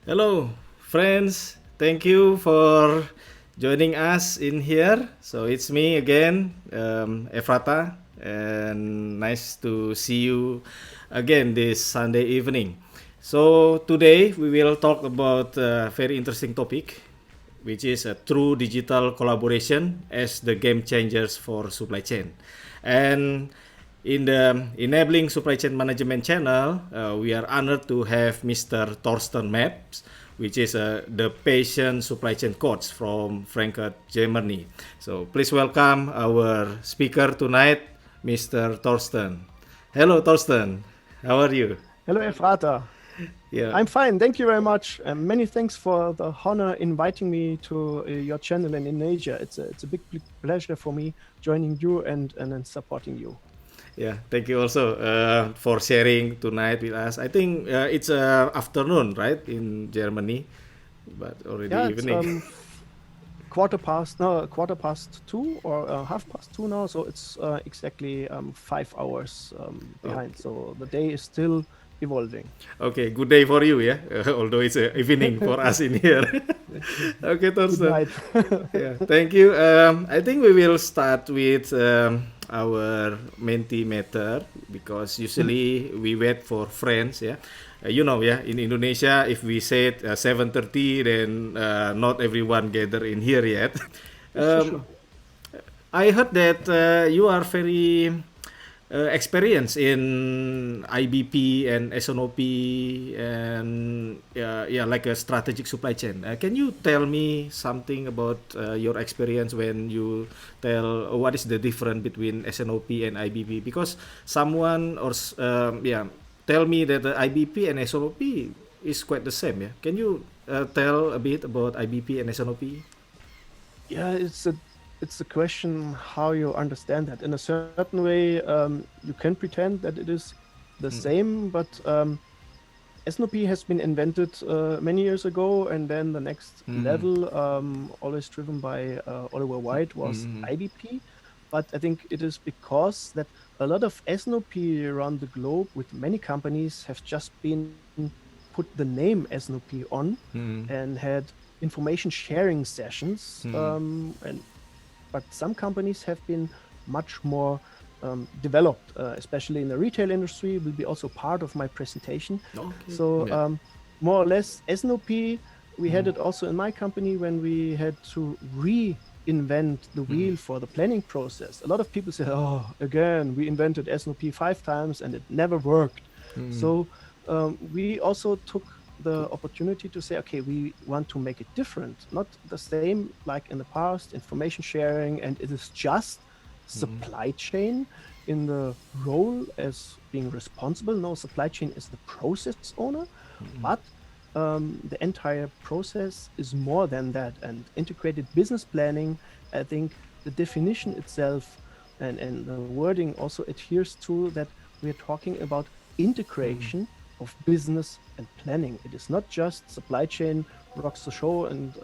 Hello, friends. Thank you for joining us in here. So it's me again, Efrata, and nice to see you again this Sunday evening. So today we will talk about a very interesting topic, which is a true digital collaboration as the game changers for supply chain. And in the Enabling Supply Chain Management channel, we are honored to have Mr. Thorsten Mebs, which is the patient supply chain coach from Frankfurt, Germany. So please welcome our speaker tonight, Mr. Thorsten. Hello, Thorsten. How are you? Hello, Efrata. Yeah. I'm fine. Thank you very much. And many thanks for the honor inviting me to your channel in Indonesia. It's a big pleasure for me joining you and then supporting you. Yeah, thank you also for sharing tonight with us. I think it's afternoon, right, in Germany, but already Yeah, it's evening. quarter past 2 or 2:30 now. So it's exactly 5 hours behind. Okay. So the day is still evolving. Okay, good day for you, yeah. Although it's evening for us in here. Okay, Good Thorsten. night. Yeah, thank you. I think we will start with our mentee matter because usually we wait for friends, yeah. Yeah, in Indonesia, if we said 7:30, then not everyone gather in here yet. Yes, for um, sure. I heard that you are very experienced in IBP and S&OP and yeah, like a strategic supply chain. Can you tell me something about your experience when you tell what is the difference between S&OP and IBP? Because someone yeah, tell me that the IBP and S&OP is quite the same. Yeah, can you tell a bit about IBP and S&OP? Yeah, it's a question how you understand that. In a certain way, you can pretend that it is the same, but S&OP has been invented many years ago, and then the next level, always driven by Oliver White, was IBP. But I think it is because that a lot of S&OP around the globe with many companies have just been put the name S&OP on and had information sharing sessions. But some companies have been much more developed, especially in the retail industry, will be also part of my presentation. Okay. So Yeah. more or less S&OP, we had it also in my company when we had to reinvent the wheel for the planning process. A lot of people say, oh, again, we invented S&OP 5 times and it never worked. So we also took the opportunity to say, okay, we want to make it different, not the same like in the past, information sharing, and it is just supply chain in the role as being responsible. No, supply chain is the process owner, but the entire process is more than that. And integrated business planning, I think the definition itself and the wording also adheres to that we are talking about integration of business and planning. It is not just supply chain rocks the show and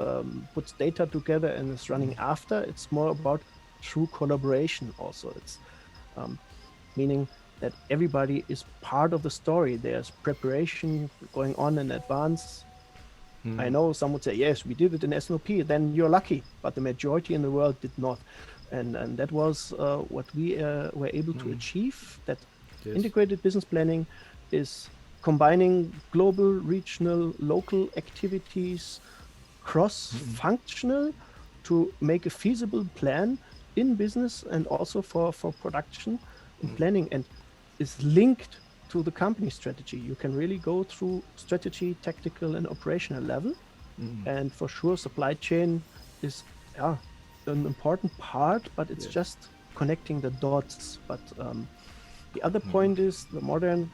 puts data together and is running after. It's more about true collaboration also. It's meaning that everybody is part of the story. There's preparation going on in advance. I know some would say, yes, we did it in S&OP, then you're lucky, but the majority in the world did not. And that was what we were able to achieve, that Yes. integrated business planning is combining global, regional, local activities, cross-functional to make a feasible plan in business and also for production and planning, and is linked to the company strategy. You can really go through strategy, tactical, and operational level. And for sure, supply chain is an important part, but it's just connecting the dots. But the other point is the modern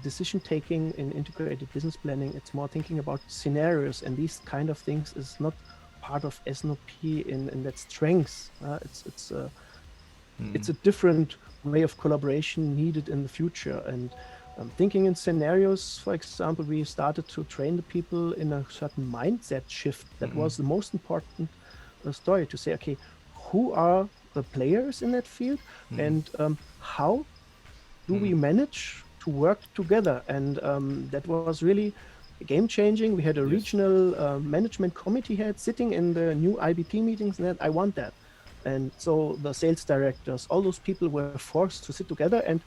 decision taking in integrated business planning. It's more thinking about scenarios, and these kind of things is not part of S&OP in that strength. It's a different way of collaboration needed in the future. And thinking in scenarios, for example, we started to train the people in a certain mindset shift. That was the most important story, to say, okay, who are the players in that field, and how do we manage to work together? And that was really game changing. We had a Yes. regional management committee head sitting in the new IBP meetings, and I want that. And so the sales directors, all those people were forced to sit together. And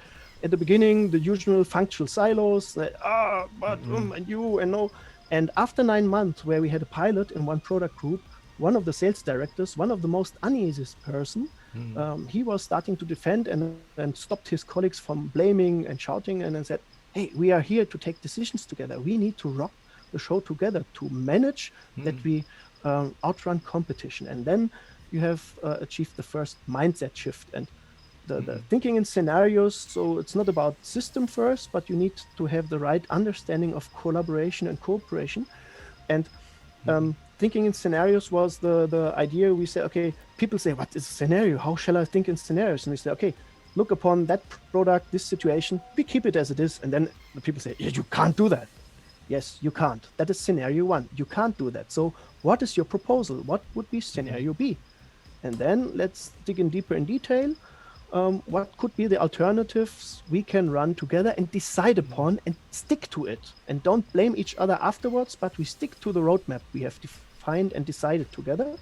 at the beginning, the usual functional silos, and you and no. And after 9 months, where we had a pilot in one product group, one of the sales directors, one of the most uneasiest person, he was starting to defend and stopped his colleagues from blaming and shouting, and then said, hey, we are here to take decisions together. We need to rock the show together to manage that we outrun competition. And then you have achieved the first mindset shift and the thinking in scenarios. So it's not about system first, but you need to have the right understanding of collaboration and cooperation. And thinking in scenarios was the idea. We say, okay, people say, what is a scenario? How shall I think in scenarios? And we say, okay, look upon that product, this situation, we keep it as it is. And then the people say, yeah, you can't do that. Yes, you can't. That is scenario one. You can't do that. So what is your proposal? What would be scenario B? And then let's dig in deeper in detail. What could be the alternatives we can run together and decide upon and stick to it? And don't blame each other afterwards, but we stick to the roadmap we have defined and decided together.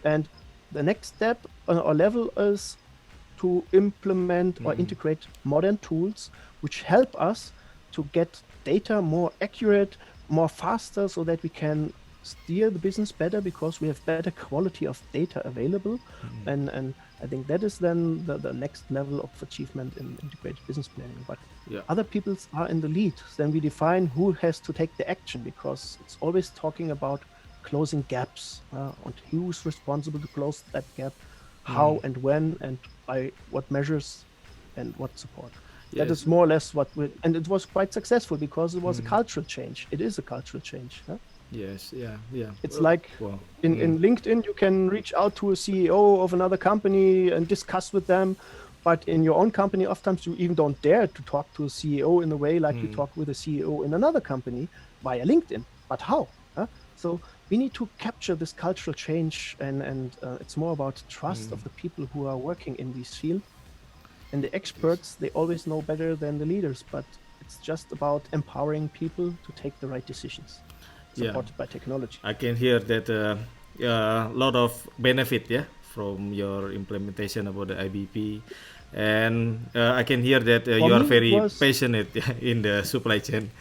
And the next step or level is to implement or integrate modern tools which help us to get data more accurate, more faster, so that we can steer the business better because we have better quality of data available. And I think that is then the next level of achievement in integrated business planning. But other people are in the lead. Then we define who has to take the action, because it's always talking about closing gaps and who's responsible to close that gap, how and when, and by what measures and what support. That is more or less what we, and it was quite successful because it was a cultural change. It is a cultural change. Yes, It's like in LinkedIn, you can reach out to a CEO of another company and discuss with them. But in your own company, oftentimes you even don't dare to talk to a CEO in a way like you talk with a CEO in another company via LinkedIn. But how? So we need to capture this cultural change, and it's more about trust of the people who are working in this field. And the experts, they always know better than the leaders, but it's just about empowering people to take the right decisions, supported by technology. I can hear that a lot of benefit from your implementation about the IBP, and I can hear that you are very passionate in the supply chain.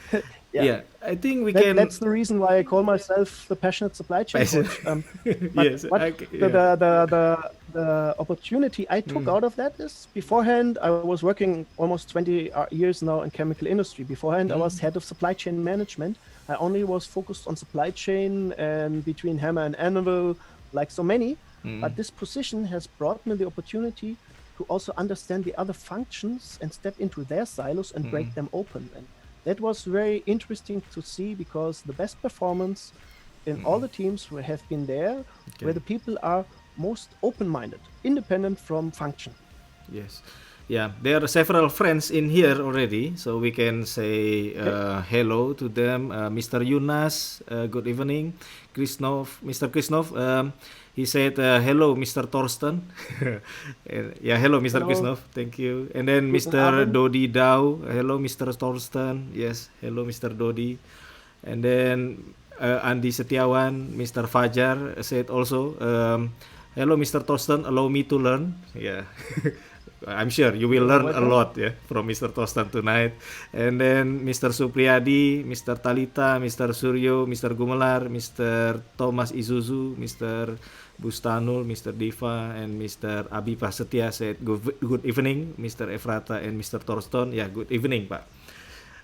I think that's the reason why I call myself the passionate supply chain coach. The opportunity I took out of that is, beforehand I was working almost 20 years now in chemical industry. Beforehand I was head of supply chain management. I only was focused on supply chain and between hammer and anvil, like so many. But this position has brought me the opportunity to also understand the other functions and step into their silos and break them open. And that was very interesting to see, because the best performance in all the teams who have been there, where the people are most open-minded, independent from function. Yes. Yeah, there are several friends in here already, so we can say hello to them. Mr. Yunus, good evening. Mr. Krishnov, he said hello, Mr. Thorsten. Hello, Mr. Krishnov. Thank you. And then Mr. Dodi Dao, hello, Mr. Thorsten. Yes, hello, Mr. Dodi. And then Andi Setiawan, Mr. Fajar said also, hello, Mr. Thorsten. Allow me to learn. Yeah. I'm sure you will learn a lot from Mr. Thorsten tonight. And then Mr. Supriyadi, Mr. Talita, Mr. Suryo, Mr. Gumelar, Mr. Thomas Isuzu, Mr. Bustanul, Mr. Diva, and Mr. Abi Prasetya said good evening, Mr. Efrata and Mr. Thorsten. Yeah, good evening, Pak.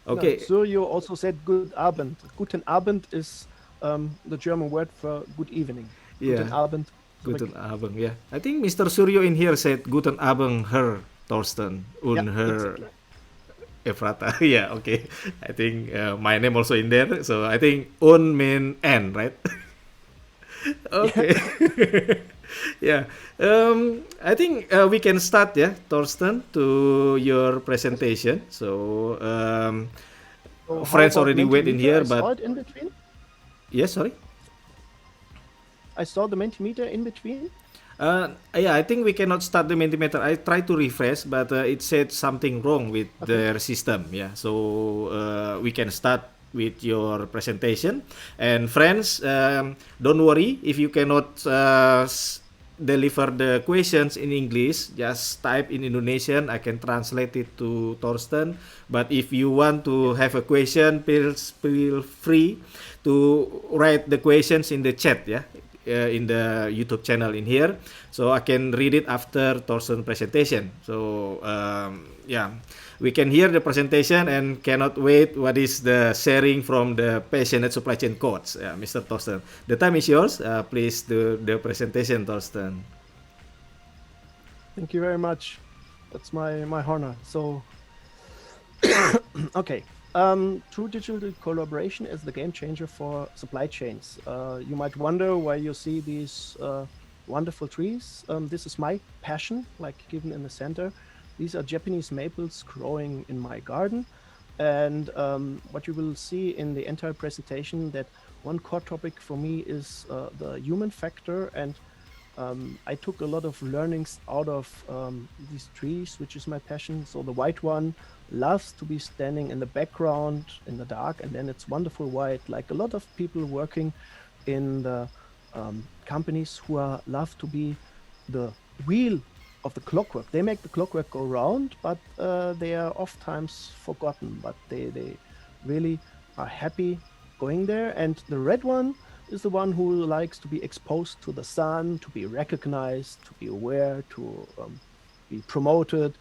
Okay. No, Suryo also said good Abend. Guten Abend is the German word for good evening. Guten Abend. Guten Abend, I think Mr. Suryo in here said Guten Abend, Herr Thorsten, Herr Efrata. Okay. I think my name also in there, so I think mean N, right? Okay. I think we can start, Thorsten, to your presentation. So friends already wait in here, but in between? Yes, sorry. I saw the Mentimeter in between. I think we cannot start the Mentimeter. I tried to refresh, but it said something wrong with their system. So we can start with your presentation. And friends, don't worry if you cannot deliver the questions in English, just type in Indonesian. I can translate it to Thorsten. But if you want to have a question, feel free to write the questions in the chat, yeah, in the YouTube channel in here, so I can read it after Thorsten's presentation. So yeah, we can hear the presentation and cannot wait what is the sharing from the passionate supply chain coach, Mr. Thorsten. The time is yours. Please do the presentation, Thorsten. Thank you very much. That's my honor. So, okay. True digital collaboration is the game changer for supply chains. You might wonder why you see these wonderful trees. This is my passion, like given in the center. These are Japanese maples growing in my garden. And what you will see in the entire presentation, that one core topic for me is the human factor. And I took a lot of learnings out of these trees, which is my passion. So the white one loves to be standing in the background in the dark, and then it's wonderful white, like a lot of people working in the companies who love to be the wheel of the clockwork. They make the clockwork go round, but they are oftentimes forgotten, but they really are happy going there. And the red one is the one who likes to be exposed to the sun, to be recognized, to be aware, to be promoted.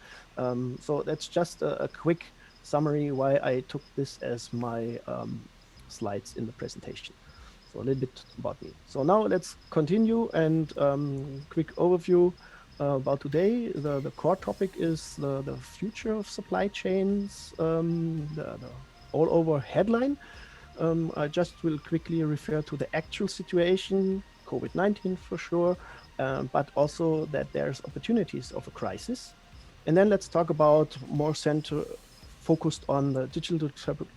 So that's just a quick summary why I took this as my slides in the presentation. So a little bit about me. So now let's continue, and quick overview about today. The core topic is the future of supply chains, the all over headline. I just will quickly refer to the actual situation, COVID-19 for sure, but also that there's opportunities of a crisis. And then let's talk about more focused on the digital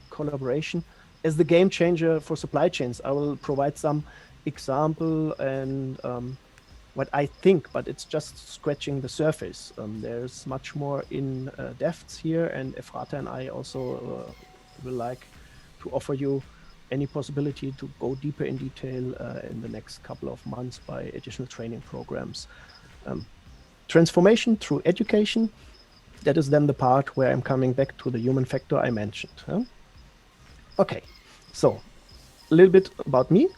collaboration as the game changer for supply chains. I will provide some example and what I think, but it's just scratching the surface. There's much more in depths here, and Efrata and I also will like to offer you any possibility to go deeper in detail in the next couple of months by additional training programs. Transformation through education, that is then the part where I'm coming back to the human factor I mentioned. Okay, so a little bit about me.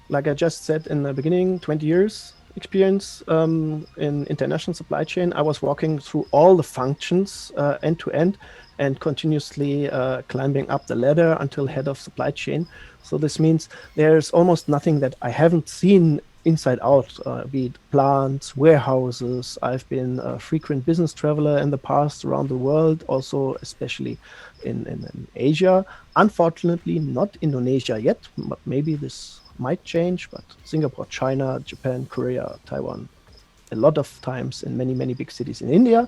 Like I just said in the beginning, 20 years experience in international supply chain. I was walking through all the functions end to end and continuously climbing up the ladder until head of supply chain. So this means there's almost nothing that I haven't seen inside out, be it plants, warehouses. I've been a frequent business traveler in the past around the world, also especially in Asia. Unfortunately, not Indonesia yet, but maybe this might change, but Singapore, China, Japan, Korea, Taiwan, a lot of times in many, many big cities in India.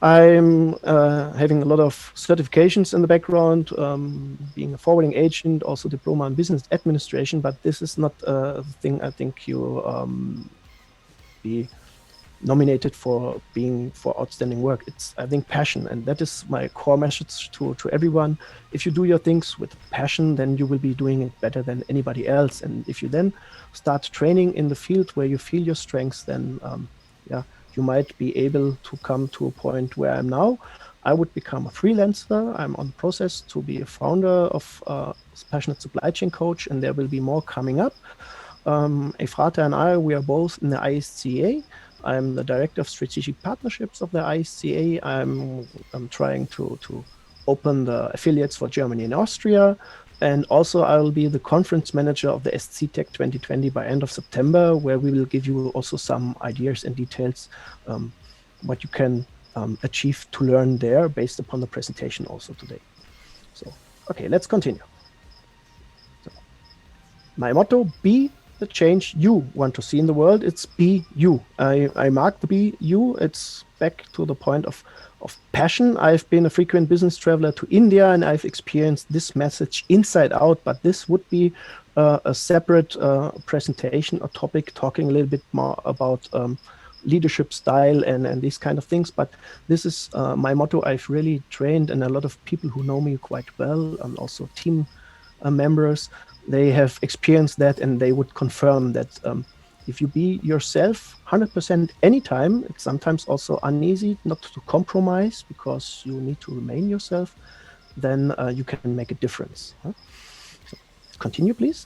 I'm having a lot of certifications in the background, being a forwarding agent, also diploma in business administration, but this is not a thing I think you be nominated for being for outstanding work. It's, I think, passion, and that is my core message to everyone. If you do your things with passion, then you will be doing it better than anybody else. And if you then start training in the field where you feel your strengths, then you might be able to come to a point where I'm now. I would become a freelancer. I'm on process to be a founder of a passionate supply chain coach, and there will be more coming up. Efrata and I, we are both in the ISCA. I'm the director of strategic partnerships of the ISCA. I'm trying to open the affiliates for Germany and Austria. And also I will be the conference manager of the SC-Tech 2020 by end of September, where we will give you also some ideas and details, what you can achieve to learn there based upon the presentation also today. So, okay, let's continue. So, my motto, be the change you want to see in the world. It's be you. I mark the be you. It's back to the point of passion. I've been a frequent business traveler to India, and I've experienced this message inside out, but this would be a separate presentation or topic, talking a little bit more about leadership style and these kind of things. But this is my motto. I've really trained, and a lot of people who know me quite well, and also team members, they have experienced that, and they would confirm that if you be yourself 100% anytime, it's sometimes also uneasy not to compromise because you need to remain yourself, then you can make a difference. Huh? So, continue, please.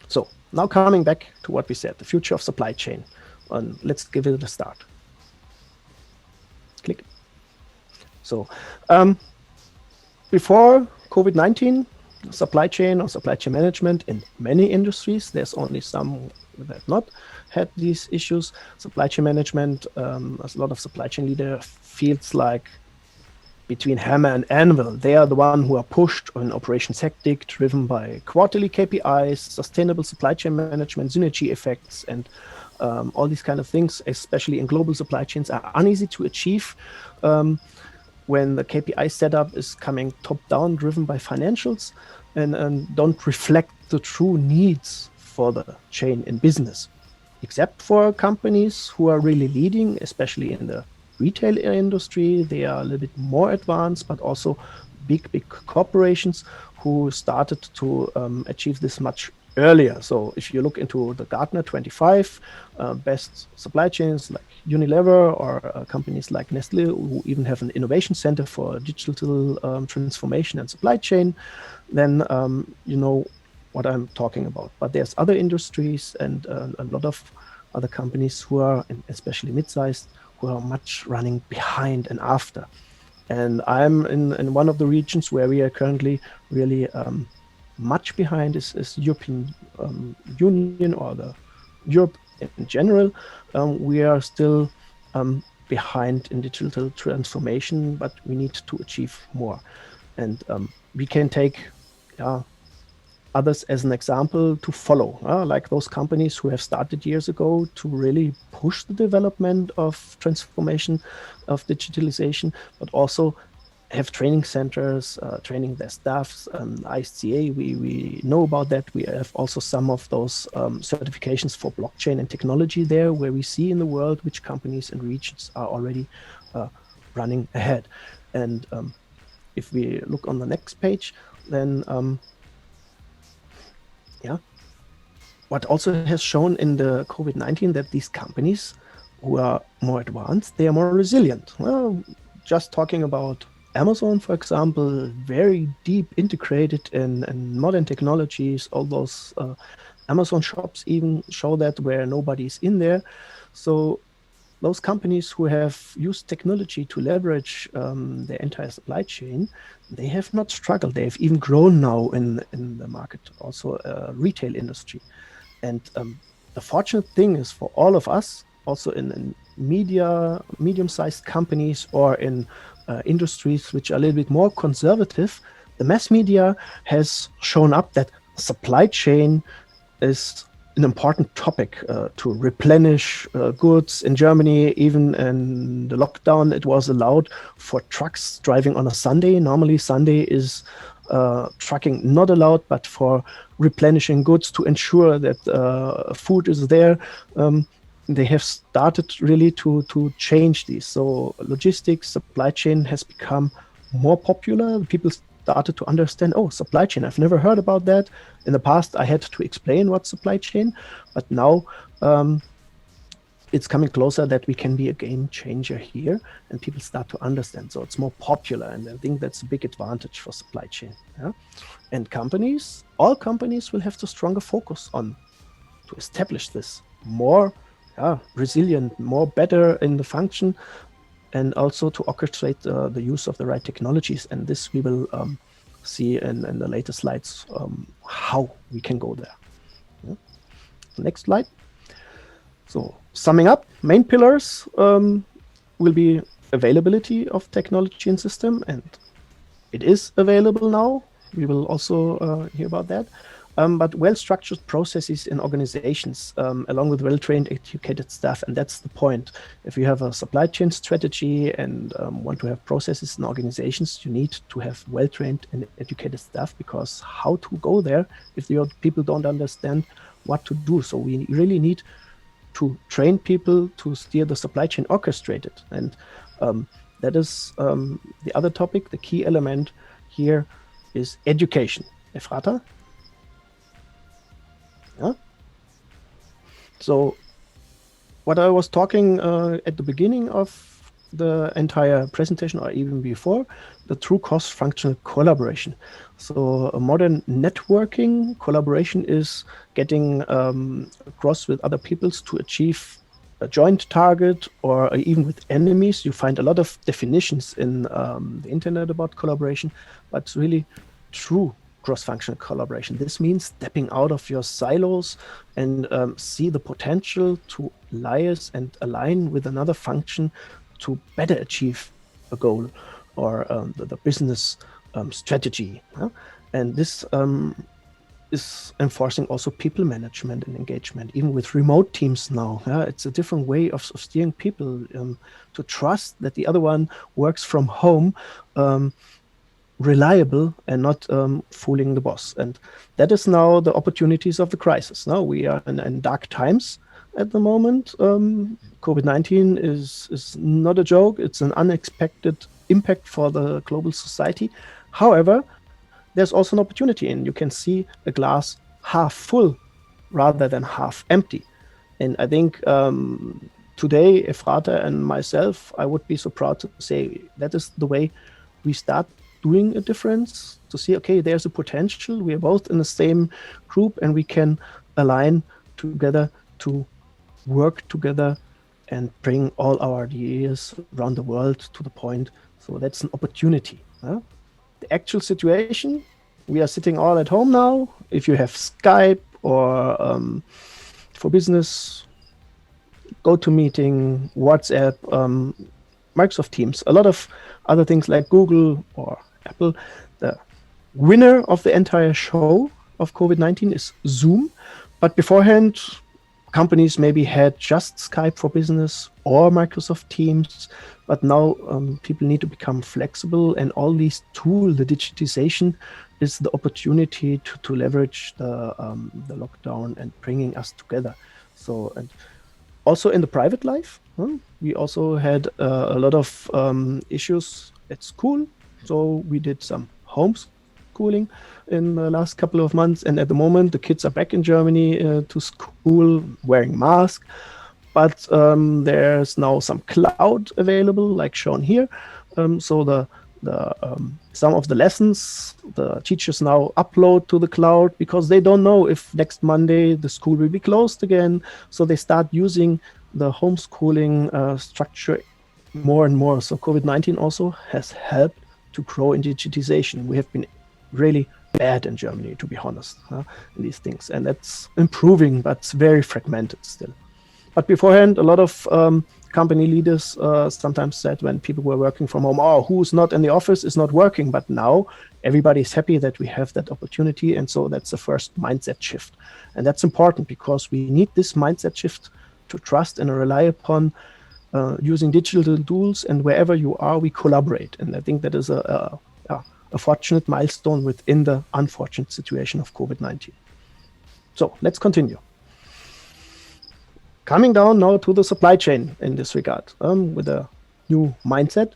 So now coming back to what we said, the future of supply chain. Let's give it a start. Click. So before COVID-19, supply chain or supply chain management in many industries, there's only some that have not had these issues. Supply chain management, a lot of supply chain leader feels like between hammer and anvil. They are the one who are pushed on operations hectic, driven by quarterly KPIs, sustainable supply chain management, synergy effects, and all these kind of things, especially in global supply chains, are uneasy to achieve when the KPI setup is coming top down, driven by financials, and don't reflect the true needs for the chain in business. Except for companies who are really leading, especially in the retail industry, they are a little bit more advanced, but also big corporations who started to achieve this much earlier. So if you look into the Gartner 25 best supply chains like Unilever or companies like Nestle, who even have an innovation center for digital transformation and supply chain, then you know what I'm talking about. But there's other industries and a lot of other companies who are, especially mid-sized, who are much running behind and after. And I'm in one of the regions where we are currently really much behind is European Union or the Europe in general. We are still behind in digital transformation, but we need to achieve more. And we can take others as an example to follow, like those companies who have started years ago to really push the development of transformation, of digitalization, but also have training centers, training their staffs. ISCA, we know about that. We have also some of those certifications for blockchain and technology there, where we see in the world which companies and regions are already running ahead. And if we look on the next page, then what also has shown in the COVID-19 that these companies who are more advanced, they are more resilient. Well, just talking about Amazon, for example, very deep integrated in modern technologies. All those Amazon shops even show that where nobody's in there. So those companies who have used technology to leverage their entire supply chain, they have not struggled. They have even grown now in the market, also retail industry. And the fortunate thing is for all of us, also in medium-sized companies or in industries which are a little bit more conservative, the mass media has shown up that supply chain is an important topic to replenish goods. In Germany, even in the lockdown, it was allowed for trucks driving on a Sunday. Normally, Sunday is trucking not allowed, but for replenishing goods to ensure that food is there. They have started really to change these. So logistics, supply chain has become more popular. People started to understand, oh, supply chain, I've never heard about that. In the past, I had to explain what supply chain, but now it's coming closer that we can be a game changer here, and people start to understand. So it's more popular, and I think that's a big advantage for supply chain. Yeah? And companies, all companies will have to stronger focus on to establish this more resilient, more better in the function, and also to orchestrate the use of the right technologies. And this we will see in the later slides how we can go there. Yeah. Next slide. So summing up, main pillars will be availability of technology and system, and it is available now. We will also hear about that. But well-structured processes in organizations, along with well-trained, educated staff, and that's the point. If you have a supply chain strategy and want to have processes in organizations, you need to have well-trained and educated staff, because how to go there if your people don't understand what to do? So we really need to train people to steer the supply chain orchestrated. And that is the other topic. The key element here is education. Efrata? Yeah. So what I was talking at the beginning of the entire presentation, or even before, the true cross-functional collaboration. So a modern networking collaboration is getting across with other peoples to achieve a joint target, or even with enemies. You find a lot of definitions in the internet about collaboration, but it's really true cross-functional collaboration. This means stepping out of your silos and see the potential to liaise and align with another function to better achieve a goal or the business strategy. And this is enforcing also people management and engagement, even with remote teams now. It's a different way of steering people to trust that the other one works from home, reliable and not fooling the boss. And that is now the opportunities of the crisis. Now we are in dark times at the moment. COVID-19 is not a joke. It's an unexpected impact for the global society. However, there's also an opportunity, and you can see the glass half full rather than half empty. And I think today, Efrata and myself, I would be so proud to say that is the way we start doing a difference, to see, okay, there's a potential. We are both in the same group, and we can align together to work together and bring all our ideas around the world to the point. So that's an opportunity. The actual situation, we are sitting all at home now. If you have Skype or for business, GoToMeeting, WhatsApp, Microsoft Teams, a lot of other things like Google or Apple. The winner of the entire show of COVID-19 is Zoom. But beforehand, companies maybe had just Skype for business or Microsoft Teams, but now people need to become flexible, and all these tools, the digitization, is the opportunity to leverage the lockdown and bringing us together. So, and also in the private life, we also had a lot of issues at school. So we did some homeschooling in the last couple of months, and at the moment the kids are back in Germany to school wearing masks. But there's now some cloud available, like shown here. So the some of the lessons the teachers now upload to the cloud, because they don't know if next Monday the school will be closed again. So they start using the homeschooling structure more and more. So COVID-19 also has helped to grow in digitization. We have been really bad in Germany, to be honest, in these things. And that's improving, but it's very fragmented still. But beforehand, a lot of company leaders sometimes said, when people were working from home, oh, who's not in the office is not working. But now everybody is happy that we have that opportunity. And so that's the first mindset shift. And that's important, because we need this mindset shift to trust and rely upon using digital tools. And wherever you are, we collaborate. And I think that is a fortunate milestone within the unfortunate situation of COVID-19. So let's continue. Coming down now to the supply chain in this regard, with a new mindset.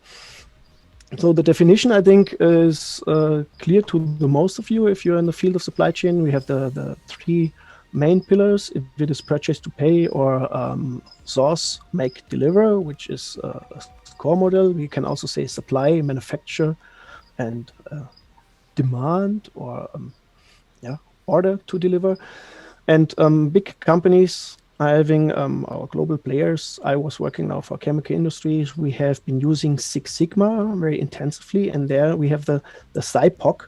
So the definition, I think, is clear to the most of you. If you're in the field of supply chain, we have the three main pillars. If it is purchase to pay, or source, make, deliver, which is a core model. We can also say supply, manufacture, and demand, or order to deliver. And big companies are having our global players. I was working now for chemical industries. We have been using Six Sigma very intensively, and there we have the SIPOC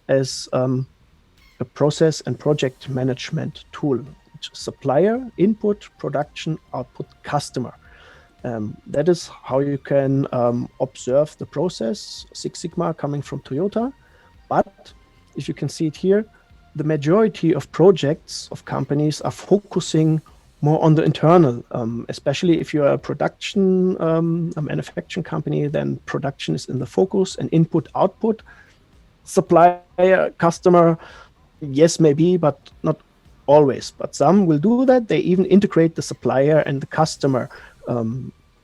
as a process and project management tool, which is supplier, input, production, output, customer. That is how you can observe the process. Six Sigma coming from Toyota. But if you can see it here, the majority of projects of companies are focusing more on the internal, especially if you're a production, a manufacturing company, then production is in the focus, and input, output, supplier, customer, yes, maybe, but not always, but some will do that. They even integrate the supplier and the customer,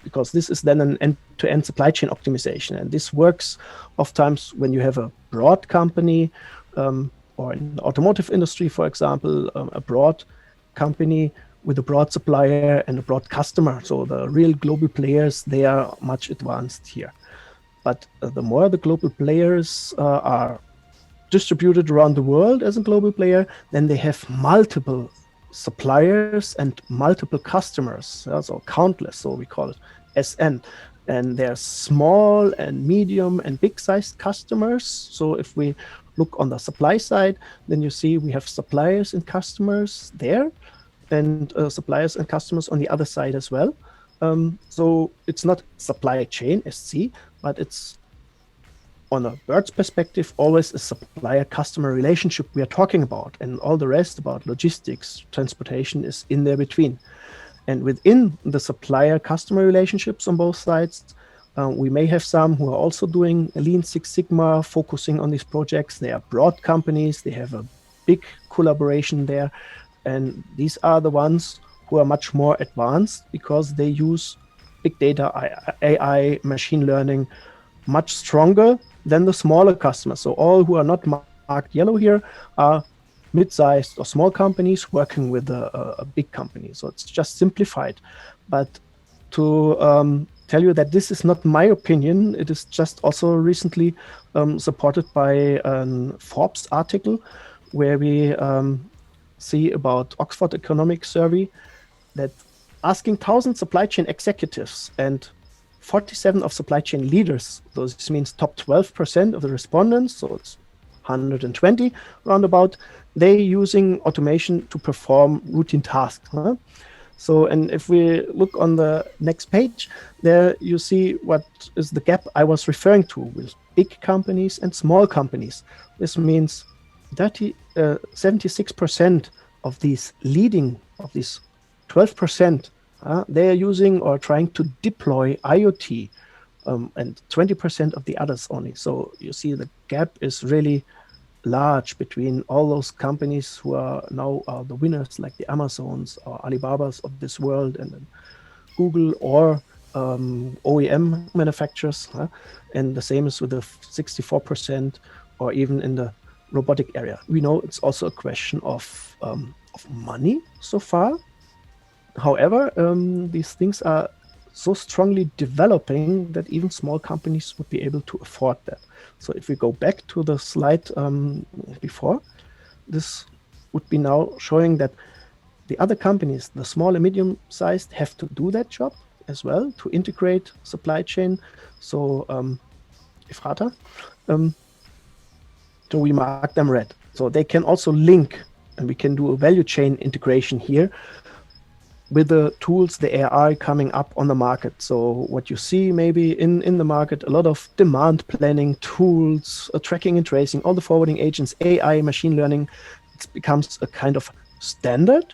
because this is then an end-to-end supply chain optimization. And this works oftentimes when you have a broad company, or in the automotive industry, for example, a broad company with a broad supplier and a broad customer. So the real global players, they are much advanced here. But the more the global players are distributed around the world as a global player, then they have multiple suppliers and multiple customers, so countless, so we call it SN. And they're small and medium and big sized customers. So if we look on the supply side, then you see we have suppliers and customers there, and suppliers and customers on the other side as well. So it's not supply chain SC, but it's, on a bird's perspective, always a supplier-customer relationship we are talking about, and all the rest about logistics, transportation is in there between. And within the supplier-customer relationships on both sides, we may have some who are also doing Lean Six Sigma, focusing on these projects. They are broad companies, they have a big collaboration there, and these are the ones who are much more advanced because they use big data, AI, machine learning much stronger than the smaller customers. So all who are not marked yellow here are mid-sized or small companies working with a big company. So it's just simplified. But to tell you that this is not my opinion, it is just also recently supported by a Forbes article where we see about Oxford Economic Survey, that asking 1,000 supply chain executives and 47 of supply chain leaders, so this means top 12% of the respondents, so it's 120 roundabout, they using automation to perform routine tasks. So, and if we look on the next page, there you see what is the gap I was referring to with big companies and small companies. This means 76% of these leading, of these 12%, they are using or trying to deploy IoT, and 20% of the others only. So you see the gap is really large between all those companies who are now the winners, like the Amazons or Alibabas of this world, and then Google or OEM manufacturers. And the same is with the 64%, or even in the robotic area. We know it's also a question of money so far. However, these things are so strongly developing that even small companies would be able to afford that. So if we go back to the slide before, this would be now showing that the other companies, the small and medium-sized, have to do that job as well to integrate supply chain. So Efrata, so we mark them red. So they can also link, and we can do a value chain integration here with the tools, the AI coming up on the market. So what you see maybe in the market, a lot of demand planning tools, tracking and tracing, all the forwarding agents, AI, machine learning, it becomes a kind of standard.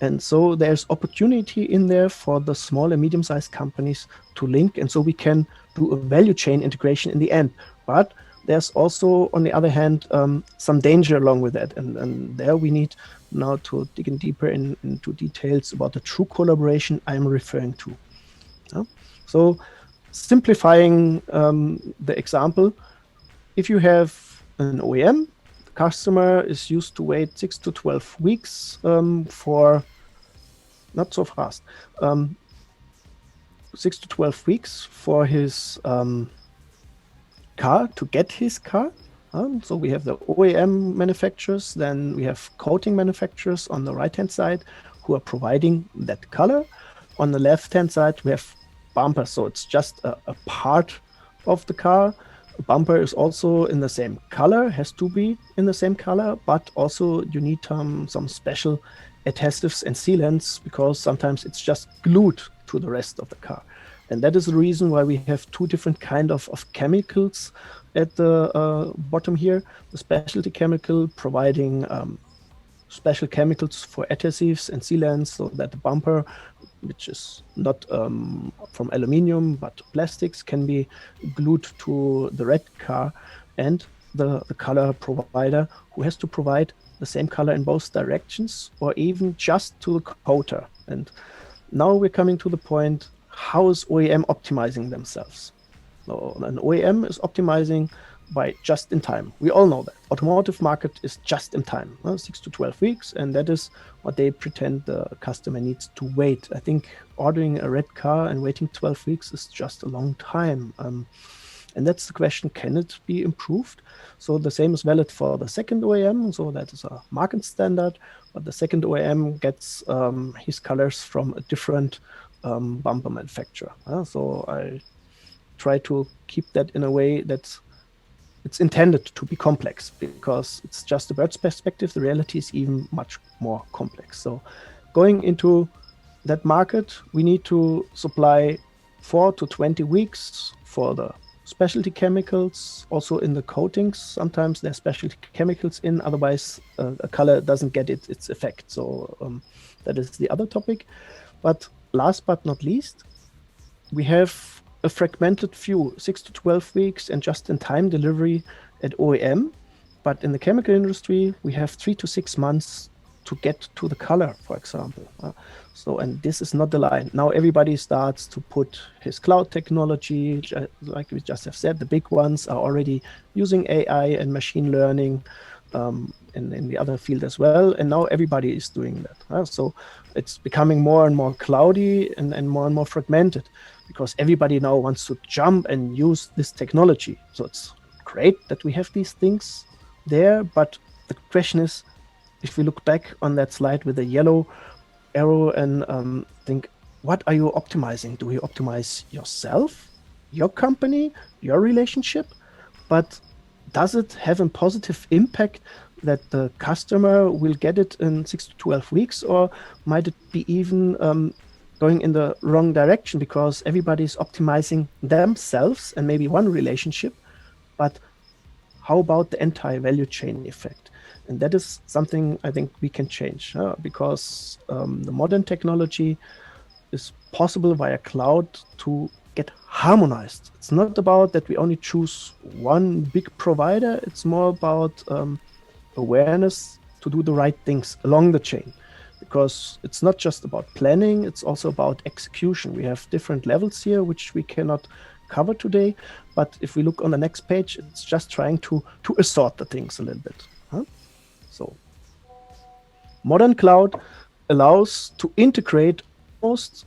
And so there's opportunity in there for the small and medium-sized companies to link. And so we can do a value chain integration in the end. But there's also, on the other hand, some danger along with that. And there we need now to dig in deeper into details about the true collaboration I'm referring to. So simplifying the example, if you have an OEM, the customer is used to wait 6 to 12 weeks for, not so fast, 6 to 12 weeks for his car, to get his car. So we have the OEM manufacturers, then we have coating manufacturers on the right-hand side who are providing that color. On the left-hand side, we have bumpers. So it's just a part of the car. A bumper is also in the same color, has to be in the same color, but also you need some special adhesives and sealants because sometimes it's just glued to the rest of the car. And that is the reason why we have two different kind of chemicals at the bottom here. The specialty chemical providing special chemicals for adhesives and sealants, so that the bumper, which is not from aluminium but plastics, can be glued to the red car. And the color provider who has to provide the same color in both directions or even just to the coater. And now we're coming to the point, how is OEM optimizing themselves? So an OEM is optimizing by just in time. We all know that. Automotive market is just in time, 6 to 12 weeks, and that is what they pretend the customer needs to wait. I think ordering a red car and waiting 12 weeks is just a long time. And that's the question, can it be improved? So the same is valid for the second OEM. So that is a market standard, but the second OEM gets his colors from a different bumper manufacturer. So I try to keep that in a way that it's intended to be complex, because it's just a bird's perspective. The reality is even much more complex. So going into that market, we need to supply 4 to 20 weeks for the specialty chemicals. Also in the coatings, sometimes there's specialty chemicals in, otherwise a color doesn't get its effect. So that is the other topic. But last but not least, we have a fragmented view, 6 to 12 weeks and just-in-time delivery at OEM. But in the chemical industry, we have 3 to 6 months to get to the color, for example. And this is not the line. Now everybody starts to put his cloud technology, like we just have said, the big ones are already using AI and machine learning in the other field as well. And now everybody is doing that. So it's becoming more and more cloudy and more fragmented, because everybody now wants to jump and use this technology. So it's great that we have these things there, but the question is, if we look back on that slide with the yellow arrow and think, what are you optimizing? Do you optimize yourself, your company, your relationship? But does it have a positive impact that the customer will get it in 6 to 12 weeks, or might it be even going in the wrong direction, because everybody's optimizing themselves and maybe one relationship, but how about the entire value chain effect? And that is something I think we can change, because the modern technology is possible via cloud to get harmonized. It's not about that we only choose one big provider. It's more about awareness to do the right things along the chain, because it's not just about planning, it's also about execution. We have different levels here, which we cannot cover today. But if we look on the next page, it's just trying to assort the things a little bit. So modern cloud allows to integrate almost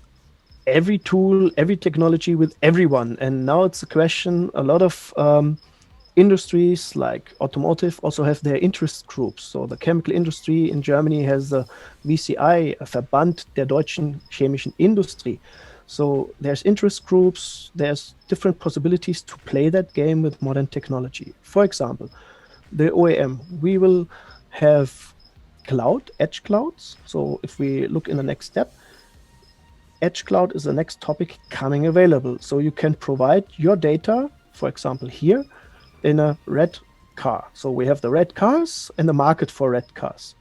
every tool, every technology with everyone. And now it's a question, a lot of industries like automotive also have their interest groups. So the chemical industry in Germany has the VCI, Verband der deutschen chemischen Industrie. So there's interest groups, there's different possibilities to play that game with modern technology. For example, the OEM, we will have cloud, edge clouds. So if we look in the next step, edge cloud is the next topic coming available. So you can provide your data, for example, here in a red car. So we have the red cars and the market for red cars.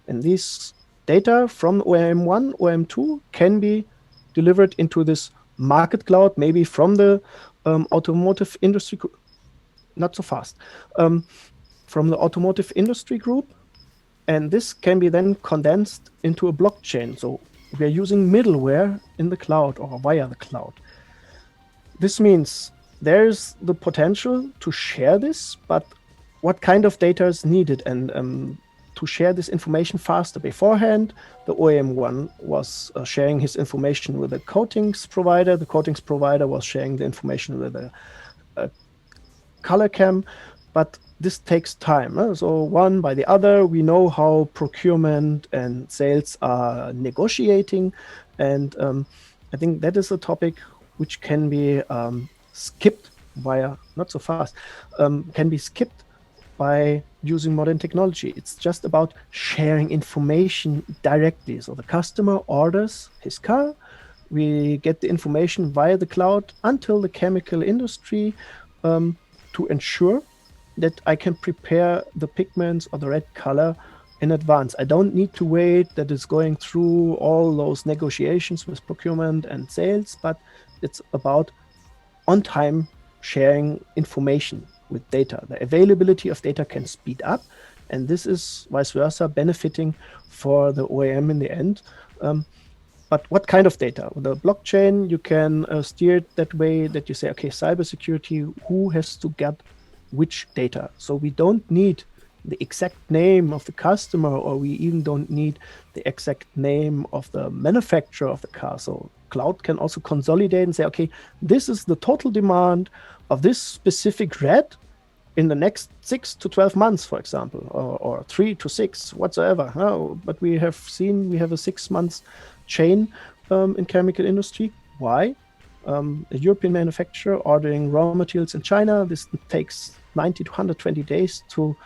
And these data from OEM 1, OEM 2 can be delivered into this market cloud, maybe from the automotive industry, not so fast, from the automotive industry group. And this can be then condensed into a blockchain. So we are using middleware in the cloud or via the cloud. This means there's the potential to share this, but what kind of data is needed? And to share this information faster. Beforehand, the OEM 1 was sharing his information with a coatings provider. The coatings provider was sharing the information with a color cam, but this takes time. So one by the other, we know how procurement and sales are negotiating. And I think that is a topic which can be skipped via, not so fast, can be skipped by using modern technology. It's just about sharing information directly. So the customer orders his car, we get the information via the cloud until the chemical industry to ensure that I can prepare the pigments or the red color in advance. I don't need to wait that it's going through all those negotiations with procurement and sales, but it's about on time sharing information. with data. The availability of data can speed up, and this is vice versa benefiting for the OEM in the end. But what kind of data? With the blockchain, you can steer it that way that you say, okay, cybersecurity, who has to get which data? So we don't need the exact name of the customer, or we even don't need the exact name of the manufacturer of the car. So cloud can also consolidate and say, okay, this is the total demand of this specific red in the next 6 to 12 months, for example, or 3 to 6, whatsoever. Oh, but we have seen we have a 6 months chain in chemical industry. Why? A European manufacturer ordering raw materials in China. This takes 90 to 120 days to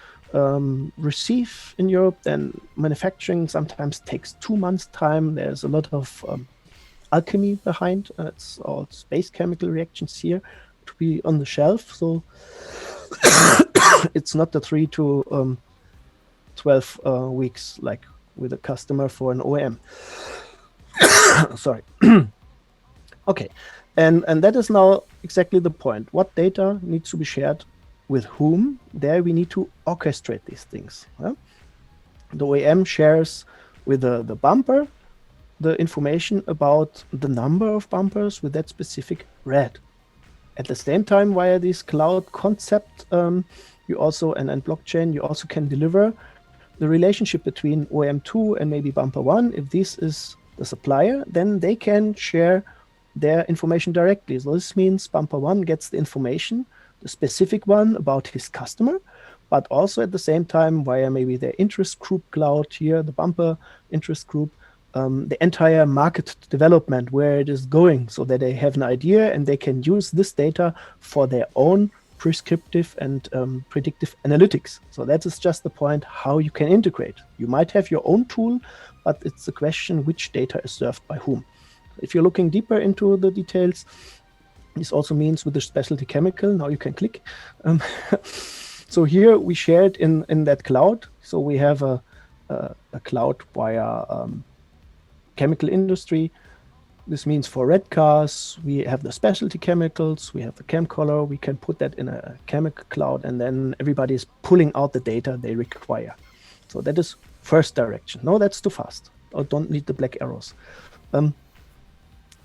receive in Europe. Then manufacturing sometimes takes 2 months time. There's a lot of alchemy behind. It's all space chemical reactions here to be on the shelf. So it's not the 3 to 12 weeks like with a customer for an OEM. Sorry. Okay, and that is now exactly the point. What data needs to be shared with whom? There we need to orchestrate these things. The OEM shares with the bumper the information about the number of bumpers with that specific red. At the same time, via this cloud concept, you also and blockchain, you also can deliver the relationship between OEM 2 and maybe bumper 1. If this is the supplier, then they can share their information directly. So this means bumper 1 gets the information, the specific one about his customer, but also at the same time via maybe their interest group cloud here, the bumper interest group, the entire market development, where it is going, so that they have an idea and they can use this data for their own prescriptive and predictive analytics. So that is just the point how you can integrate. You might have your own tool, but it's the question which data is served by whom. If you're looking deeper into the details, this also means with the specialty chemical, now you can click. So here we share it in that cloud. So we have a cloud via chemical industry. This means for red cars, we have the specialty chemicals, we have the chem color, we can put that in a chemical cloud, and then everybody is pulling out the data they require. So that is first direction. No, that's too fast. I don't need the black arrows.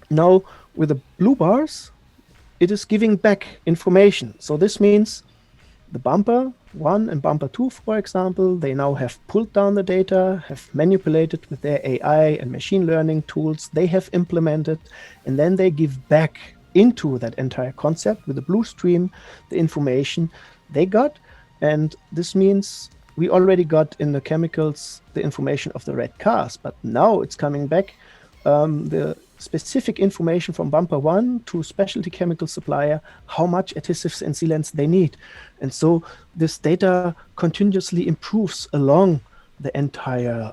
Now with the blue bars, it is giving back information. So this means the bumper 1 and bumper 2, for example, they now have pulled down the data, have manipulated with their AI and machine learning tools they have implemented, and then they give back into that entire concept with the blue stream the information they got. And this means we already got in the chemicals the information of the red cars, but now it's coming back the specific information from bumper 1 to specialty chemical supplier, how much adhesives and sealants they need. And so this data continuously improves along the entire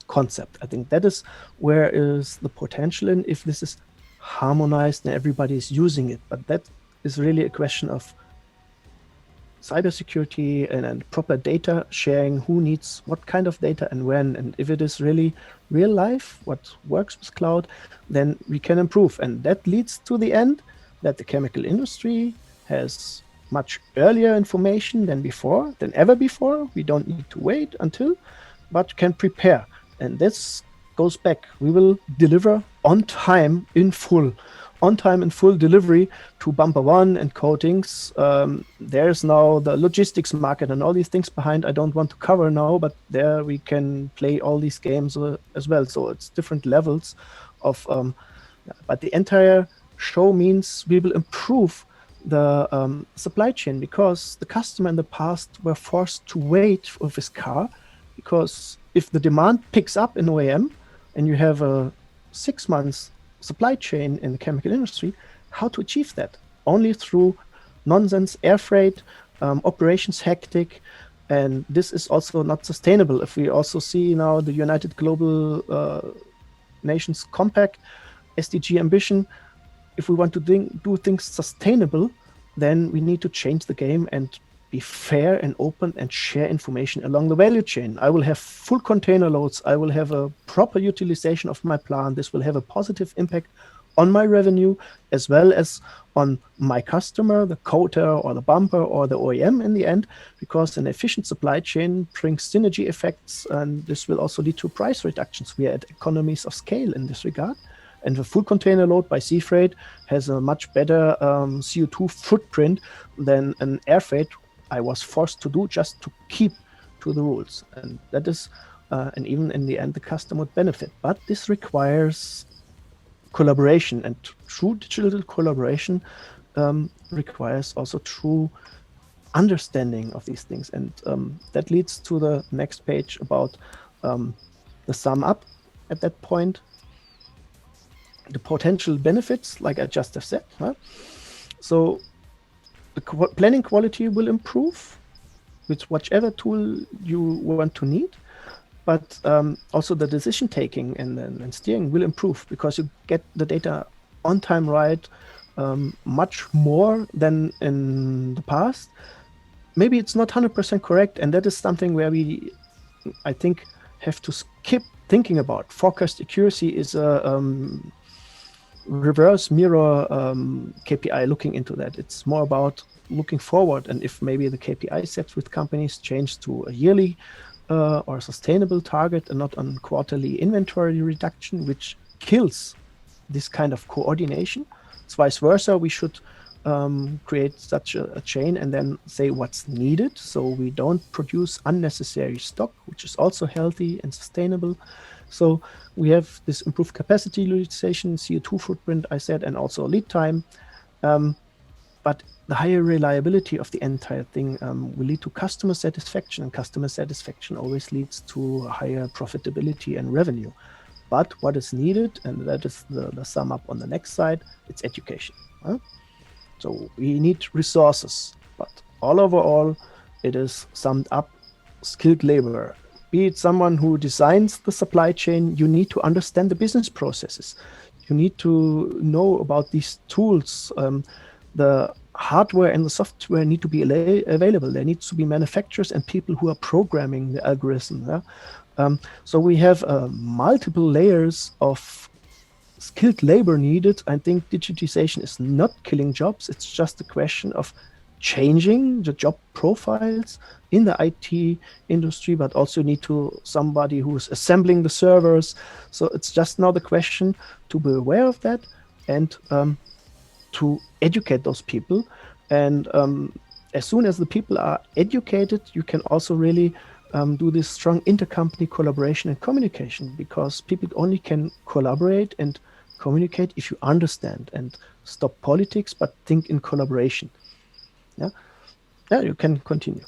concept. I think that is where is the potential in, if this is harmonized and everybody is using it. But that is really a question of cybersecurity and proper data sharing, who needs what kind of data and when. And if it is really real life, what works with cloud, then we can improve. And that leads to the end that the chemical industry has much earlier information than ever before. We don't need to wait until, but can prepare. And this goes back. We will deliver on time in full delivery to bumper 1 and coatings. There's now the logistics market and all these things behind. I don't want to cover now, but there we can play all these games as well. So it's different levels of, but the entire show means we will improve the supply chain, because the customer in the past were forced to wait with his car, because if the demand picks up in OEM and you have a 6 months supply chain in the chemical industry, how to achieve that? Only through nonsense air freight, operations hectic, and this is also not sustainable. If we also see now the United Global Nations Compact, SDG ambition, if we want to do things sustainable, then we need to change the game and be fair and open and share information along the value chain. I will have full container loads. I will have a proper utilization of my plant. This will have a positive impact on my revenue as well as on my customer, the coater or the bumper or the OEM in the end, because an efficient supply chain brings synergy effects, and this will also lead to price reductions. We are at economies of scale in this regard. And the full container load by sea freight has a much better CO2 footprint than an air freight I was forced to do just to keep to the rules. And that is, and even in the end, the customer would benefit. But this requires collaboration, and true digital collaboration requires also true understanding of these things. And that leads to the next page about the sum up at that point. The potential benefits, like I just have said. So the planning quality will improve with whichever tool you want to need, but also the decision taking and steering will improve, because you get the data on time right much more than in the past. Maybe it's not 100% correct, and that is something where we, I think, have to skip thinking about. Forecast accuracy is a reverse mirror KPI looking into that. It's more about looking forward, and if maybe the KPI sets with companies change to a yearly or sustainable target and not on quarterly inventory reduction, which kills this kind of coordination. It's vice versa. We should create such a chain and then say what's needed, so we don't produce unnecessary stock, which is also healthy and sustainable. So we have this improved capacity utilization, CO2 footprint, I said, and also lead time. But the higher reliability of the entire thing will lead to customer satisfaction, and customer satisfaction always leads to higher profitability and revenue. But what is needed, and that is the sum up on the next slide, it's education. So we need resources, but overall, it is summed up skilled labor. Be it someone who designs the supply chain, you need to understand the business processes. You need to know about these tools. The hardware and the software need to be available. There needs to be manufacturers and people who are programming the algorithm. So we have multiple layers of skilled labor needed. I think digitization is not killing jobs. It's just a question of changing the job profiles in the IT industry, but also need to somebody who's assembling the servers. So it's just now the question to be aware of that and to educate those people. And as soon as the people are educated, you can also really do this strong intercompany collaboration and communication, because people only can collaborate and communicate if you understand and stop politics, but think in collaboration. Yeah, you can continue.